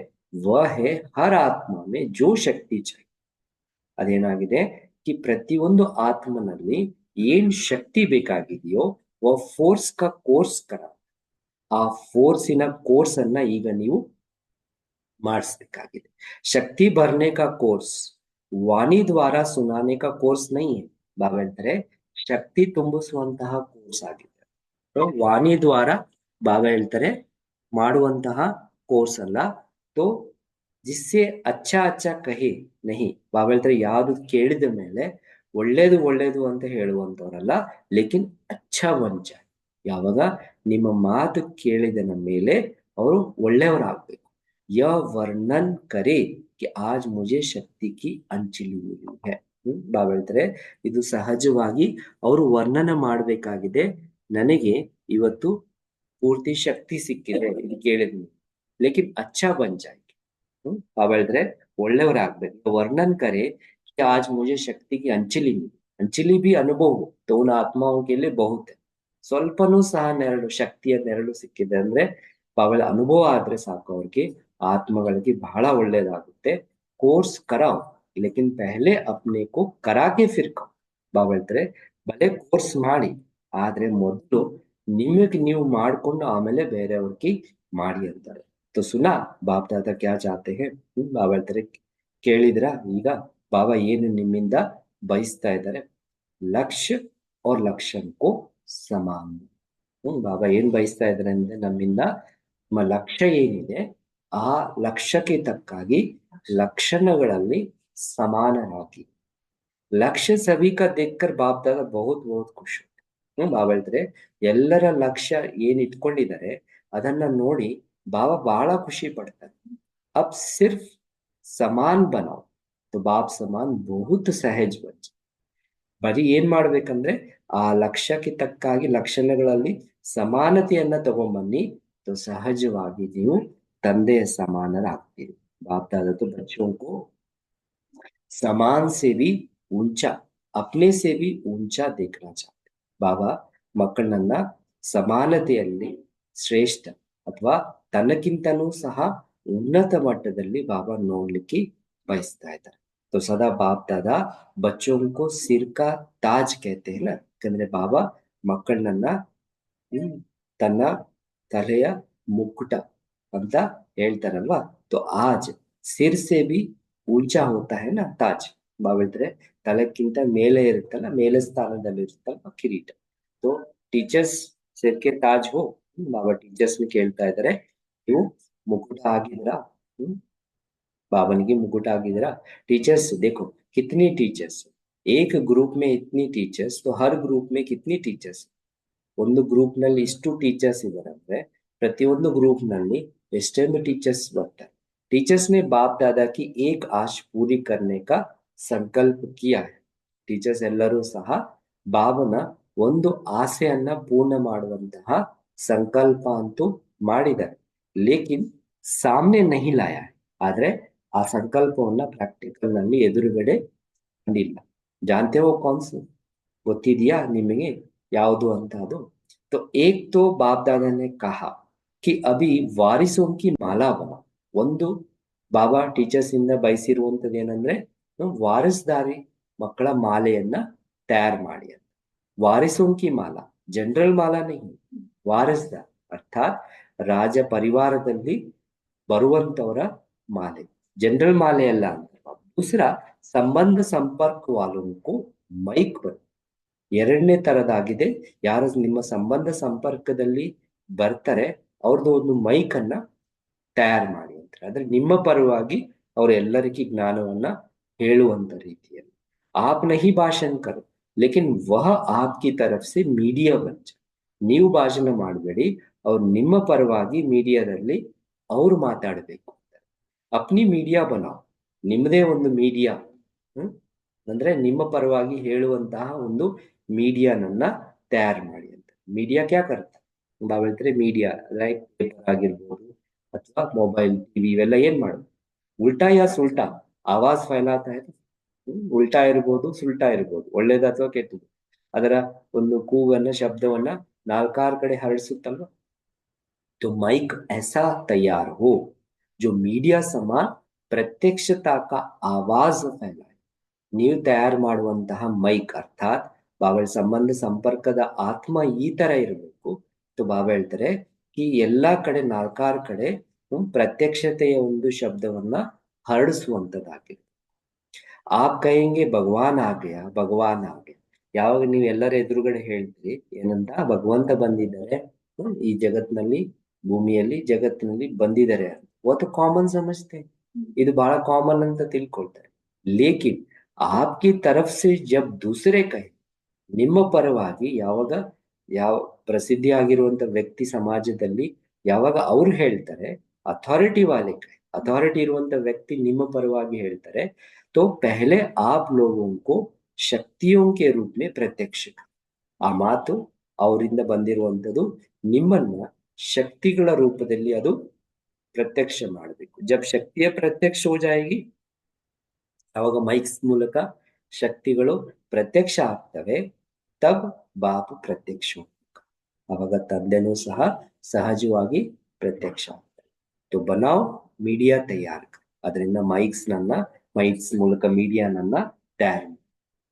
ವಹ ಹೈ ಹರ್ ಆತ್ಮ ಮೇ ಜೋ ಶಕ್ತಿ ಚಾಹಿಯೆ. ಅದೇನಾಗಿದೆ ಕಿ ಪ್ರತಿಯೊಂದು ಆತ್ಮನಲ್ಲಿ ಏನ್ ಶಕ್ತಿ ಬೇಕಾಗಿದೆಯೋ ಫೋರ್ಸ್ ಕ ಕೋರ್ಸ್ ಕರ, ಆ ಫೋರ್ಸಿನ ಕೋರ್ಸ್ ಅನ್ನ ಈಗ ನೀವು ಮಾಡಿಸ್ಬೇಕಾಗಿದೆ. ಶಕ್ತಿ ಭರ್ನೆ ಕಾ ಕೋರ್ಸ್ ವಾಣಿ ದ್ವಾರ ಸುನಾನೆ ಕಾ ಕೋರ್ಸ್ ನಹೀ ಹೈ. ಬಾಬಾ ಹೇಳ್ತಾರೆ ಶಕ್ತಿ ತುಂಬಿಸುವಂತಹ ಕೋರ್ಸ್ ಆಗಿದೆ. ವಾಣಿ ದ್ವಾರ ಬಾಬಾ ಹೇಳ್ತಾರೆ ಮಾಡುವಂತಹ ಕೋರ್ಸ್ ಅಲ್ಲ. तो जिससे अच्छा अच्छा कहे नहीं, ಬಾಬಾ ಹೇಳ್ತಾರೆ ಯಾವುದು ಕೇಳಿದ ಮೇಲೆ ಒಳ್ಳೇದು ಒಳ್ಳೇದು ಅಂತ ಹೇಳುವಂತವರಲ್ಲ, ಲೇಕಿನ್ ಅಚ್ಚಾ ವಂಚ. ಯಾವಾಗ ನಿಮ್ಮ ಮಾತು ಕೇಳಿದನ ಮೇಲೆ ಅವರು ಒಳ್ಳೆಯವರಾಗಬೇಕು. ಯ ವರ್ಣನ್ ಕರೆ कि आज मुझे शक्ति की अंचिली मिली है. ಬಾಬಾ ಹೇಳ್ತಾರೆ ಇದು ಸಹಜವಾಗಿ ಅವರು ವರ್ಣನ ಮಾಡಬೇಕಾಗಿದೆ, ನನಗೆ ಇವತ್ತು ಪೂರ್ತಿ ಶಕ್ತಿ ಸಿಕ್ಕಿದೆ ಇದು ಕೇಳಿದ್ನು. ಲೇಕಿನ್ ಅಚ್ಚಾ ಬಂಚಾಯ್, ಬಾಬಾ ಹೇಳಿದ್ರೆ ಒಳ್ಳೆಯವರಾಗ್ಬೇಕು. ವರ್ಣನ್ ಕರೆ कि आज मुझे शक्ति की अंचली मिली. अंचली भी अनुभव हो तो उन आत्माओं के लिए बहुत है. ಸ್ವಲ್ಪನೂ ಸಹ ನೆರಳು, ಶಕ್ತಿಯ ನೆರಳು ಸಿಕ್ಕಿದೆ ಅಂದ್ರೆ ಬಾಬಾ ಅನುಭವ ಆದ್ರೆ ಸಾಕು, ಅವ್ರಿಗೆ ಆತ್ಮಗಳಿಗೆ ಬಹಳ ಒಳ್ಳೇದಾಗುತ್ತೆ. ಕೋರ್ಸ್ ಕರಾವ್ ಲೇಕಿನ್ ಪೆಹಲೆ ಅಪ್ನೆ ಕೋ ಕರಾಕೆ ಫಿರ್ ಕೋ. ಬಾಬಾ ಹೇಳ್ತಾರೆ ಭಲೆ ಕೋರ್ಸ್ ಮಾಡಿ, ಆದ್ರೆ ಮೊದಲು ನಿಮಗೆ ನೀವು ಮಾಡ್ಕೊಂಡು ಆಮೇಲೆ ಬೇರೆಯವ್ರಿಗೆ ಮಾಡಿ ಅಂತಾರೆ. तो सुना बाप दादा क्या चाहते हैं. ಬಾಬಾ ಹೇಳ್ತಾರೆ ಕೇಳಿದ್ರ ಈಗ ಬಾಬಾ ಏನು ನಿಮ್ಮಿಂದ ಬಯಸ್ತಾ ಇದ್ದಾರೆ? ಲಕ್ಷ್ಯ और लक्षण को समान. ಬಾಬಾ ಏನ್ ಬಯಸ್ತಾ ಇದ್ದಾರೆ ಅಂದ್ರೆ ನಮ್ಮಿಂದ ನಮ್ಮ ಲಕ್ಷ್ಯ ಏನಿದೆ ಆ ಲಕ್ಷ್ಯಕ್ಕೆ ತಕ್ಕಾಗಿ ಲಕ್ಷಣಗಳಲ್ಲಿ ಸಮಾನರಾಗಿ. ಲಕ್ಷ್ಯ ಸಭಿ ಕಾ ದೇಖ್ಕರ್ ಬಾಪ್ ದಾದಾ ಬಹುತ್ ಬಹುತ್ ಖುಷಿ. ಬಾಬಾ ಹೇಳ್ತಾರೆ ಎಲ್ಲರ ಲಕ್ಷ್ಯ ಏನ್ ಇಟ್ಕೊಂಡಿದ್ದಾರೆ ಅದನ್ನ ನೋಡಿ ಬಾಬಾ ಬಹಳ ಖುಷಿ ಪಡ್ತಾರೆ. ಅಬ್ ಸಿರ್ಫ್ ಸಮಾನ್ ಬನಾವ್ तो बाप समान बहुत सहज बन. ಬರೀ ಏನ್ ಮಾಡ್ಬೇಕಂದ್ರೆ ಆ ಲಕ್ಷ್ಯಕ್ಕೆ ತಕ್ಕಾಗಿ ಲಕ್ಷಣಗಳಲ್ಲಿ ಸಮಾನತೆಯನ್ನ ತಗೊಂಬನ್ನಿ, तो ಸಹಜವಾಗಿ ನೀವು ತಂದೆಯ ಸಮಾನರಾಗ್ತೀರಿ. बाप दादा तो बच्चों को समान से भी ऊंचा, अपने से भी ऊंचा देखना चाहते. ಬಾಬಾ ಮಕ್ಕಳನ್ನ ಸಮಾನತೆಯಲ್ಲಿ ಶ್ರೇಷ್ಠ ಅಥವಾ ತನ್ನಕ್ಕಿಂತನೂ ಸಹ ಉನ್ನತ ಮಟ್ಟದಲ್ಲಿ ಬಾಬಾ ನೋಡ್ಲಿಕ್ಕೆ ಬಯಸ್ತಾ ಇದ್ದಾರೆ. तो सदा बाप दादा बच्चों को सिर का ताज कहते हैं ना, ಯಾಕಂದ್ರೆ ಬಾಬಾ ಮಕ್ಕಳನ್ನ ತನ್ನ ತಲೆಯ ಮುಕ್ಕುಟ ಅಂತ ಹೇಳ್ತಾರಲ್ವಾ. तो आज सिर से भी ऊंचा होता है ना ताज. ಬಾಬಾ ಹೇಳ್ತಾರೆ ತಲೆಕ್ಕಿಂತ ಮೇಲೆ ಇರುತ್ತಲ್ಲ, ಮೇಲೆ ಸ್ಥಾನದಲ್ಲಿ ಇರುತ್ತಲ್ಲ ಕಿರೀಟ. तो ಟೀಚರ್ಸ್ सिर के ताज हो. ಬಾಬಾ ಟೀಚರ್ಸ್ ಕೇಳ್ತಾ ಇದ್ದಾರೆ ನೀವು ಮುಕುಟ ಆಗಿದ್ರಾ? बाबन मुकुट ಆಗಿದ್ದೀರಾ? टीचर्स देखो कितनी टीचर्स, एक ग्रुप में इतनी टीचर्स, तो हर ग्रुप में कितनी टीचर्स. ಒಂದು ಗ್ರೂಪ್ ನಲ್ಲಿ ಇಷ್ಟು ಟೀಚರ್ಸ್ ಇದ್ದಾರೆ ಅಂದ್ರೆ ಪ್ರತಿಯೊಂದು ಗ್ರೂಪ್ ನಲ್ಲಿ ಎಷ್ಟೊಂದು ಟೀಚರ್ಸ್ ಬರ್ತಾರೆ. टीचर्स ने बाप दादा की एक आश पूरी करने का संकल्प किया है. ಟೀಚರ್ಸ್ ಎಲ್ಲರೂ ಸಹ ಬಾಬನ ಒಂದು ಆಸೆಯನ್ನ ಪೂರ್ಣ ಮಾಡುವಂತಹ ಸಂಕಲ್ಪ ಅಂತೂ ಮಾಡಿದ್ದಾರೆ. ಲೇಕಿನ್ ಸಾಮ್ನೆ ನಹಿ ಲಾಯ ಆದ್ರೆ ಆ ಸಂಕಲ್ಪವನ್ನ ಪ್ರಾಕ್ಟಿಕಲ್ ನಲ್ಲಿ ಎದುರುಗಡೆ ತಂದಿಲ್ಲ. ಜಾನ್ತೆ ಹೋ ಕೌನ್ಸ್ ಗೊತ್ತಿದೆಯಾ ನಿಮಗೆ ಯಾವುದು ಅಂತ ಅದು? तो एक तो बाप दादा ने कहा कि अभी वारिसों की माला बना. ಒಂದು ಬಾಬಾ ಟೀಚರ್ಸ್ ಇಂದ ಬಯಸಿರುವಂತದ್ದು ಏನಂದ್ರೆ ವಾರಸ್ದಾರಿ ಮಕ್ಕಳ ಮಾಲೆಯನ್ನ ತಯಾರು ಮಾಡಿ ಅಂತ. ವಾರಿಸೋं की माला ಜನರಲ್ ಮಾಲಾ नहीं, ವಾರಸ್ದಾರ್ ಅರ್ಥಾತ್ ರಾಜ ಪರಿವಾರದಲ್ಲಿ ಬರುವಂತವರ ಮಾಲೆ, ಜನರಲ್ ಮಾಲೆ ಅಲ್ಲ ಅಂತ. दूसरा ಸಂಬಂಧ ಸಂಪರ್ಕ ವಾಲೋಂಕು ಮೈಕ್ ಬರುತ್ತೆ. ಎರಡನೇ ತರದಾಗಿದೆ, ಯಾರು ನಿಮ್ಮ ಸಂಬಂಧ ಸಂಪರ್ಕದಲ್ಲಿ ಬರ್ತಾರೆ ಅವ್ರದ್ದು ಒಂದು ಮೈಕ್ ಅನ್ನ ತಯಾರು ಮಾಡಿ ಅಂತ. ಅಂದ್ರೆ ನಿಮ್ಮ ಪರವಾಗಿ ಅವ್ರ ಎಲ್ಲರಿಗೂ ಜ್ಞಾನವನ್ನ ಹೇಳುವಂತ ರೀತಿಯಲ್ಲಿ. ಆಪ್ ನಹಿ ಭಾಷಣ ಕರೋ ಲೇಕಿನ್ ವಹ ಆಪ್ಕಿ ತರಫ್ ಸೆ ಮೀಡಿಯಾ ಬಂಚ. ನೀವು ಭಾಷಣ ಮಾಡಬೇಡಿ, ಅವ್ರು ನಿಮ್ಮ ಪರವಾಗಿ ಮೀಡಿಯಾದಲ್ಲಿ ಅವ್ರು ಮಾತಾಡಬೇಕು. ಅಪ್ನಿ ಮೀಡಿಯಾ ಬನಾವ್, ನಿಮ್ಮದೇ ಒಂದು ಮೀಡಿಯಾ, ಅಂದ್ರೆ ನಿಮ್ಮ ಪರವಾಗಿ ಹೇಳುವಂತಹ ಒಂದು ಮೀಡಿಯಾನನ್ನ ತಯಾರು ಮಾಡಿ ಅಂತ. ಮೀಡಿಯಾ ಕ್ಯಾ ಕರ್ತ ನಾವ್ ಹೇಳ್ತಾರೆ ಮೀಡಿಯಾ ಲೈಕ್ ಪೇಪರ್ ಆಗಿರ್ಬೋದು ಅಥವಾ ಮೊಬೈಲ್ ಟಿವಿ ಇವೆಲ್ಲ ಏನ್ ಮಾಡೋದು, ಉಲ್ಟಾ ಯಾ ಸುಲ್ಟಾ ಆವಾಜ್ ಫೈಲಾತಾ ಇದೆ. ಉಲ್ಟಾ ಇರ್ಬೋದು ಸುಲ್ಟಾ ಇರ್ಬೋದು, ಒಳ್ಳೇದು ಅಥವಾ ಕೆಟ್ಟದ್ದು, ಅದರ ಒಂದು ಕೂಗನ್ನ ಶಬ್ದವನ್ನ ನಾಲ್ಕಾರು ಕಡೆ ಹರಡಿಸುತ್ತಲ್ವ. तो माइक ऐसा तैयार हो जो मीडिया समान प्रत्यक्षता का आवाज फैलाए. ನೀವು ತಯಾರು ಮಾಡುವಂತಹ ಮೈಕ್ ಅರ್ಥಾತ್ ಬಾಬಾ ಸಂಬಂಧ ಸಂಪರ್ಕದ ಆತ್ಮ ಈ ತರ ಇರಬೇಕು. ಬಾಬಾ ಹೇಳ್ತಾರೆ ಈ ಎಲ್ಲಾ ಕಡೆ ನಾಲ್ಕಾರು ಕಡೆ ಪ್ರತ್ಯಕ್ಷತೆಯ ಒಂದು ಶಬ್ದವನ್ನ ಹರಡಿಸುವಂತದ್ದಾಗಿದೆ. ಆಪ್ ಕೈಂಗೆ ಭಗವಾನ್ ಆಗ್ಯ ಭಗವಾನ್ ಆಗ್ಯ. ಯಾವಾಗ ನೀವು ಎಲ್ಲರ ಎದುರುಗಡೆ ಹೇಳ್ತೀರಿ ಏನಂತ, ಭಗವಂತ ಬಂದಿದ್ದಾರೆ ಈ ಜಗತ್ನಲ್ಲಿ, ಭೂಮಿಯಲ್ಲಿ ಜಗತ್ತಿನಲ್ಲಿ ಬಂದಿದ್ದಾರೆ ಅಂತ, ಒಂದು ಕಾಮನ್ ಸಮಸ್ಯೆ, ಇದು ಬಹಳ ಕಾಮನ್ ಅಂತ ತಿಳ್ಕೊಳ್ತಾರೆ. ಲೇಕಿನ್ ಆಪ್ಕಿ ತರಫ್ ಸೆ ಜಬ್ ದೂಸರೆ ಕೈ, ನಿಮ್ಮ ಪರವಾಗಿ ಯಾವಾಗ ಯಾವ ಪ್ರಸಿದ್ಧಿ ಆಗಿರುವಂತ ವ್ಯಕ್ತಿ ಸಮಾಜದಲ್ಲಿ ಯಾವಾಗ ಅವ್ರು ಹೇಳ್ತಾರೆ, ಅಥಾರಿಟಿ ವಾಲೆ ಕೈ, ಅಥಾರಿಟಿ ಇರುವಂತ ವ್ಯಕ್ತಿ ನಿಮ್ಮ ಪರವಾಗಿ ಹೇಳ್ತಾರೆ, तो पहले आप लोगों को ಶಕ್ತಿಯೋಂ ಕೆ ರೂಪ ಮೇ ಪ್ರತ್ಯಕ್ಷ. ಆ ಮಾತು ಅವರಿಂದ ಬಂದಿರುವಂತದ್ದು ನಿಮ್ಮನ್ನ ಶಕ್ತಿಗಳ ರೂಪದಲ್ಲಿ ಅದು ಪ್ರತ್ಯಕ್ಷ ಮಾಡಬೇಕು. ಜಬ್ ಶಕ್ತಿಯ ಪ್ರತ್ಯಕ್ಷ ಹೋ ಜಾಯೇಗಿ, ಅವಾಗ ಮೈಕ್ಸ್ ಮೂಲಕ ಶಕ್ತಿಗಳು ಪ್ರತ್ಯಕ್ಷ ಆಗ್ತವೆ. ತಬ್ ಬಾಪು ಪ್ರತ್ಯಕ್ಷ, ಅವಾಗ ತಂದೆನೂ ಸಹ ಸಹಜವಾಗಿ ಪ್ರತ್ಯಕ್ಷ ಆಗ್ತವೆ. तो बनाओ ಮೀಡಿಯಾ ತಯಾರ್, ಅದರಿಂದ ಮೈಕ್ಸ್ ಮೂಲಕ ಮೀಡಿಯಾನನ್ನ ತಯಾರು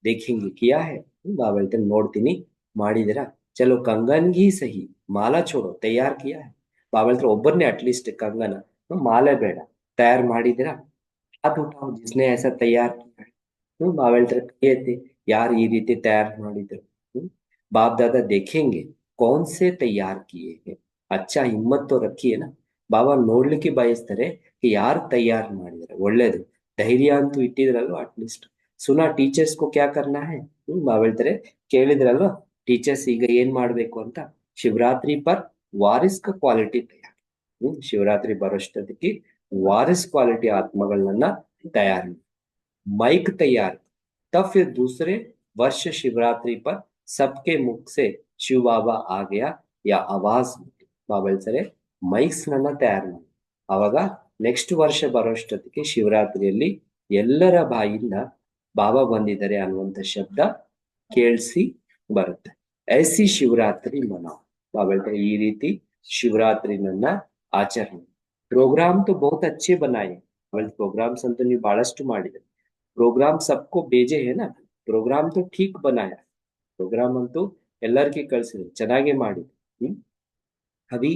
ದೇಖೆಂಗೆ ಕಿಯಾ ಹೈ. ಬಾಬಾ ಹೇಳ್ತಾರೆ ನೋಡ್ತೀನಿ ಮಾಡಿದಿರಾ, ಚಲೋ ಕಂಗನ್ಗಿ ಸಹಿ ಮಾಲಾ ಚೋಡೋ ತಯಾರ್ ಕಿಯಾ ಹೈ. ಬಾಬಾ ಹೇಳ್ತಾರೆ ಒಬ್ಬರನ್ನೇ ಅಟ್ಲೀಸ್ಟ್ ಕಂಗನ ಮಾಲೆ ಬೇಡ, ತಯಾರು ಮಾಡಿದಿರಾ, ಅದು ಜಿಸ್ನೆ ऐसा तैयार किया है. ಬಾಬಾ ಹೇಳ್ತಾರೆ ಕೈ ಎತ್ತಿ ಯಾರು ಈ ರೀತಿ ತಯಾರು ಮಾಡಿದ್ರು. बाप दादा देखेंगे कौन से तैयार किए हैं. अच्छा हिम्मत तो रखिए ना. ಬಾಬಾ ನೋಡ್ಲಿಕ್ಕೆ ಬಯಸ್ತಾರೆ ಯಾರು ತಯಾರು ಮಾಡಿದ್ದಾರೆ, ಒಳ್ಳೇದು ಧೈರ್ಯ ಅಂತೂ ಇಟ್ಟಿದ್ರಲ್ವ ಅಟ್ಲೀಸ್ಟ್. ಸುನಾ ಟೀಚರ್ಸ್ ಕೋ ಕ್ಯಾ ಕರ್ನಾ ಹೈ. ಬಾಬಾ ಹೇಳ್ತಾರೆ ಕೇಳಿದ್ರಲ್ವಾ ಟೀಚರ್ಸ್ ಈಗ ಏನ್ ಮಾಡ್ಬೇಕು ಅಂತ, ಶಿವರಾತ್ರಿ ಪರ್ ವಾರಿಸ್ ಕ ಕ್ವಾಲಿಟಿ ತಯಾರು. ಶಿವರಾತ್ರಿ ಬರೋಷ್ಟೊತ್ತಿಗೆ ವಾರಿಸ್ ಕ್ವಾಲಿಟಿ ಆತ್ಮಗಳನ್ನ तैयार, माइक तैयार, तब फिर दूसरे वर्ष शिवरात्रि पर सबके मुख से शिव बाबा आ गया या आवाज ಬಾಬಾ ಹೇಳ್ತಾರೆ ಮೈಕ್ಸ್ ನನ್ನ ತಯಾರು ಮಾಡಿ. ಅವಾಗ ನೆಕ್ಸ್ಟ್ ವರ್ಷ ಬರೋಷ್ಟೊತ್ತಿಗೆ ಶಿವರಾತ್ರಿಯಲ್ಲಿ ಎಲ್ಲರ ಬಾಯಿಂದ ಬಾಬಾ ಬಂದಿದ್ದಾರೆ ಅನ್ನುವಂಥ ಶಬ್ದ ಕೇಳಿಸಿ ಬರುತ್ತೆ. ಐಸಿ ಶಿವರಾತ್ರಿ ಮನಾವ್. ಬಾಬಾ ಹೇಳ್ತಾರೆ ಈ ರೀತಿ ಶಿವರಾತ್ರಿನನ್ನ ಆಚರಣೆ. ಪ್ರೋಗ್ರಾಮ್ तो बहुत अच्छे बनाए, प्रोग्राम्स ಅಂತೂ ನೀವು ಬಹಳಷ್ಟು ಮಾಡಿದ್ರೆ, प्रोग्राम सबको भेजे है ना, प्रोग्राम तो ठीक बनाया, प्रोग्राम ಅಂತೂ ಎಲ್ಲರಿಗೂ ಕಳಿಸಿದ್ರು ಚೆನ್ನಾಗಿ ಮಾಡಿದ್ರು. अभी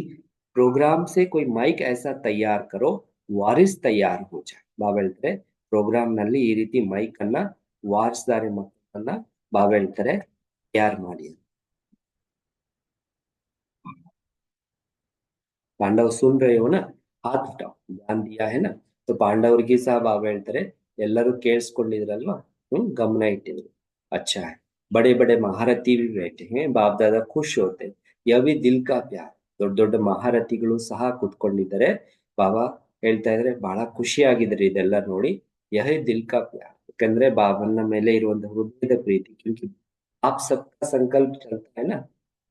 प्रोग्राम से कोई माइक ऐसा तैयार करो वारिस तैयार हो जाए. ಬಾಬಾ ಹೇಳ್ತಾರೆ ಪ್ರೋಗ್ರಾಮ್ ನಲ್ಲಿ ಈ ರೀತಿ ಮೈಕ್ ಅನ್ನ ವಾರಿಸ್ದಾರಿ ಮಕ್ಕಳನ್ನ ಬಾಬಾ ಹೇಳ್ತಾರೆ ತಯಾರು ಮಾಡಿ. पांडव सुन रहे हो ना, हाथ उठाओ, ध्यान दिया है ना. तो ಪಾಂಡವರಿಗೆ ಸಹ ಬಾಬಾ ಹೇಳ್ತಾರೆ ಎಲ್ಲರೂ ಕೇಳಿಸ್ಕೊಂಡಿದ್ರಲ್ವಾ, ಗಮನ ಇಟ್ಟಿದ್ರು. अच्छा है, बड़े बड़े महारथी भी बैठे हैं, बाप दादा खुश होते, यह भी दिल का प्यार. ದೊಡ್ಡ ದೊಡ್ಡ ಮಹಾರಥಿಗಳು ಸಹ ಕುತ್ಕೊಂಡಿದ್ದಾರೆ. ಬಾಬಾ ಹೇಳ್ತಾ ಇದ್ರೆ ಬಹಳ ಖುಷಿಯಾಗಿದ್ರಿ ಇದೆಲ್ಲ ನೋಡಿ. ಯಹ ದಿಲ್ ಕಾ ಪ್ಯಾರ್, ಯಾಕಂದ್ರೆ ಬಾಬನ ಮೇಲೆ ಇರುವಂತಹ ಹೃದಯದ ಪ್ರೀತಿ. ಕ್ಯೂಂಕಿ आप सबका संकल्प चलता है ना,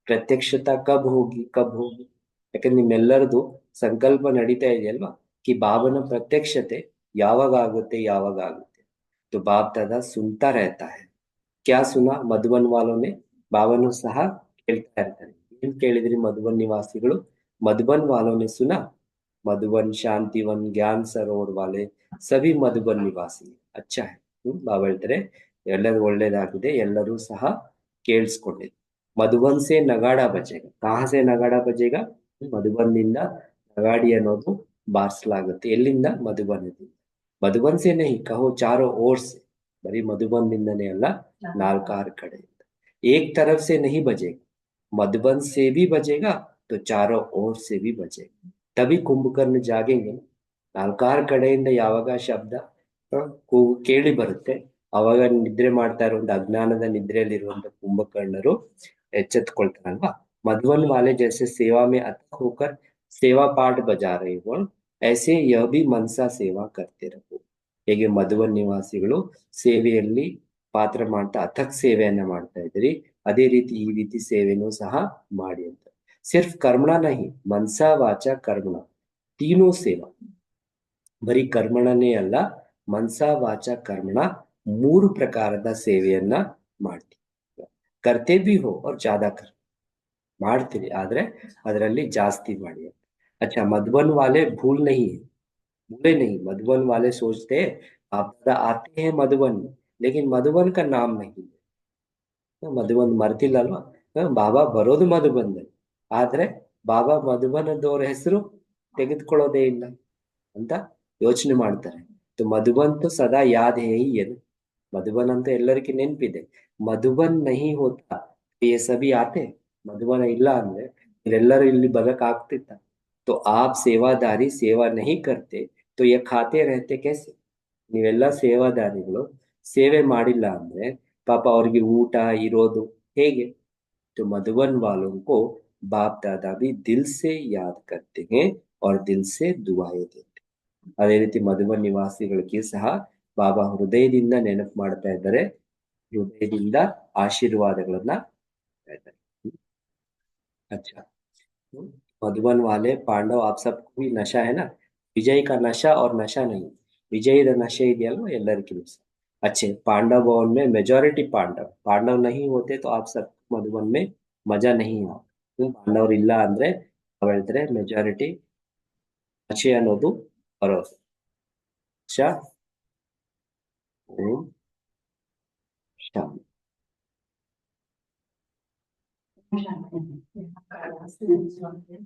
प्रत्यक्षता कब होगी कब होगी, ಯಾಕಂದ್ರೆ ನಿಮ್ಮೆಲ್ಲರದು ಸಂಕಲ್ಪ ನಡೀತಾ ಇದೆಯಲ್ವಾ कि बाबन प्रत्यक्षते यावग आगुते यावग आगुते तो बाप दादा सुनता रहता है क्या सुना ಮಧುಬನ್ ವಾಲೋನೆ ಬಾಬನು ಸಹ ಕೇಳ್ತಾ ಇರ್ತಾರೆ ಏನ್ ಕೇಳಿದ್ರಿ ಮಧುಬನ್ ನಿವಾಸಿಗಳು मधुबन वालों ने सुना मधुबन शांतिवन ज्ञान सरोवर वाले सभी मधुबन निवासी अच्छा है ಬಾಬಾ ಹೇಳ್ತಾರೆ ಎಲ್ಲರೂ ಒಳ್ಳೇದಾಗಿದೆ ಎಲ್ಲರೂ ಸಹ ಕೇಳಿಸ್ಕೊಂಡಿದ್ರು मधुबन से नगाड़ा बजेगा कहाँ से नगाड़ा बजेगा ಮಧುಬನ್ನಿಂದ ನಗಾಡಿ ಅನ್ನೋದು ಬಾರಿಸಲಾಗುತ್ತೆ ಎಲ್ಲಿಂದ ಮಧುಬನದಿಂದ मधुबन से नहीं कहो चारों ओर से बड़ी मधुबन निंदने अल्लाह नालकार कड़े एक तरफ से नहीं बजेगा मधुबन से भी बजेगा तो चारों ओर से भी बजेगा तभी कुंभकर्ण जागेंगे ನಾಲ್ಕಾರು ಕಡೆಯಿಂದ ಯಾವಾಗ ಶಬ್ದ ಕೂಗು ಕೇಳಿ ಬರುತ್ತೆ ಅವಾಗ ನಿದ್ರೆ ಮಾಡ್ತಾ ಇರುವಂತ ಅಜ್ಞಾನದ ನಿದ್ರೆಯಲ್ಲಿರುವಂತ ಕುಂಭಕರ್ಣರು ಎಚ್ಚೆತ್ಕೊಳ್ತಾರಲ್ವಾ मधुबन वाले जैसे सेवा में अथक होकर सेवा पाठ बजा रहे हो ऐसे यह भी मनसा सेवा करते रहो ಹೇಗೆ ಮಧುಬನ್ ನಿವಾಸಿಗಳು ಸೇವೆಯಲ್ಲಿ ಪಾತ್ರ ಮಾಡ್ತಾ ಅಥಕ್ ಸೇವೆಯನ್ನ ಮಾಡ್ತಾ ಇದ್ರಿ ಅದೇ ರೀತಿ ಈ ರೀತಿ ಸೇವೆನೂ ಸಹ ಮಾಡಿ ಅಂತ ಸಿರ್ಫ್ ಕರ್ಮಣ ನಹಿ ಮನ್ಸಾ ವಾಚಾ ಕರ್ಮಣ ತೀನೂ ಸೇವಾ ಬರೀ ಕರ್ಮಣನೇ ಅಲ್ಲ ಮನ್ಸಾ ವಾಚಾ ಕರ್ಮಣ ಮೂರು ಪ್ರಕಾರದ ಸೇವೆಯನ್ನ ಮಾಡ್ತೀವಿ ಕರ್ತೆ भी हो और ज्यादा कर ಮಾಡ್ತೀರಿ ಆದ್ರೆ ಅದರಲ್ಲಿ ಜಾಸ್ತಿ ಮಾಡಿ अच्छा मधुबन वाले भूल नहीं है भूले नहीं मधुबन वाले सोचते आप आते हैं मधुबन में लेकिन मधुबन का नाम नहीं ಮಧುಬನ್ ಮರ್ತಿಲ್ಲಲ್ವಾ ಬಾಬಾ ಬರೋದು ಮಧುಬನ್ದಲ್ಲಿ ಆದ್ರೆ ಬಾಬಾ ಮಧುಬನದವ್ರ ಹೆಸರು ತೆಗೆದುಕೊಳ್ಳೋದೇ ಇಲ್ಲ ಅಂತ ಯೋಚನೆ ಮಾಡ್ತಾರೆ ಮಧುಬನ್ तो सदा याद है ही है मधुबन ಅಂತ ಎಲ್ಲರಿಗೂ ನೆನಪಿದೆ मधुबन नहीं होता ये सभी आते मधुबन ಇಲ್ಲ ಅಂದ್ರೆ ಇವರೆಲ್ಲರೂ ಇಲ್ಲಿ ಬರಕ್ ಆಗ್ತಿತ್ತ तो आप सेवादारी सेवा नहीं करते तो ये खाते रहते कैसे ನೀವೆಲ್ಲ ಸೇವಾದಾರಿಗಳು ಸೇವೆ ಮಾಡಿಲ್ಲ ಅಂದ್ರೆ ಪಾಪ ಅವ್ರಿಗೆ ಊಟ ಇರೋದು ಹೇಗೆ तो मधुबन वालों को बाप दादा भी दिल से याद करते हैं और दिल से दुआएं देते ಅದೇ ರೀತಿ ಮಧುಬನ್ ನಿವಾಸಿಗಳಿಗೆ ಸಹ ಬಾಬಾ ಹೃದಯದಿಂದ ನೆನಪು ಮಾಡ್ತಾ ಇದ್ದಾರೆ ಹೃದಯದಿಂದ ಆಶೀರ್ವಾದಗಳನ್ನ ಇದ್ದಾರೆ अच्छा मधुबन वाले पांडव आप सबको भी नशा है ना विजय का नशा और नशा नहीं विजय नशे ಇದೆಯಲ್ವ ಎಲ್ಲರಿಗೂ अच्छे पांडव भवन में मेजॉरिटी पांडव पांडव नहीं होते तो आप सब मधुबन में मजा नहीं आ पांडवर ಇಲ್ಲ ಅಂದ್ರೆ ಅವ್ರು ಹೇಳ್ತಾರೆ ಮೆಜಾರಿಟಿ ನಶೆ ಅನ್ನೋದು ಬರೋದು अच्छा ओम शांति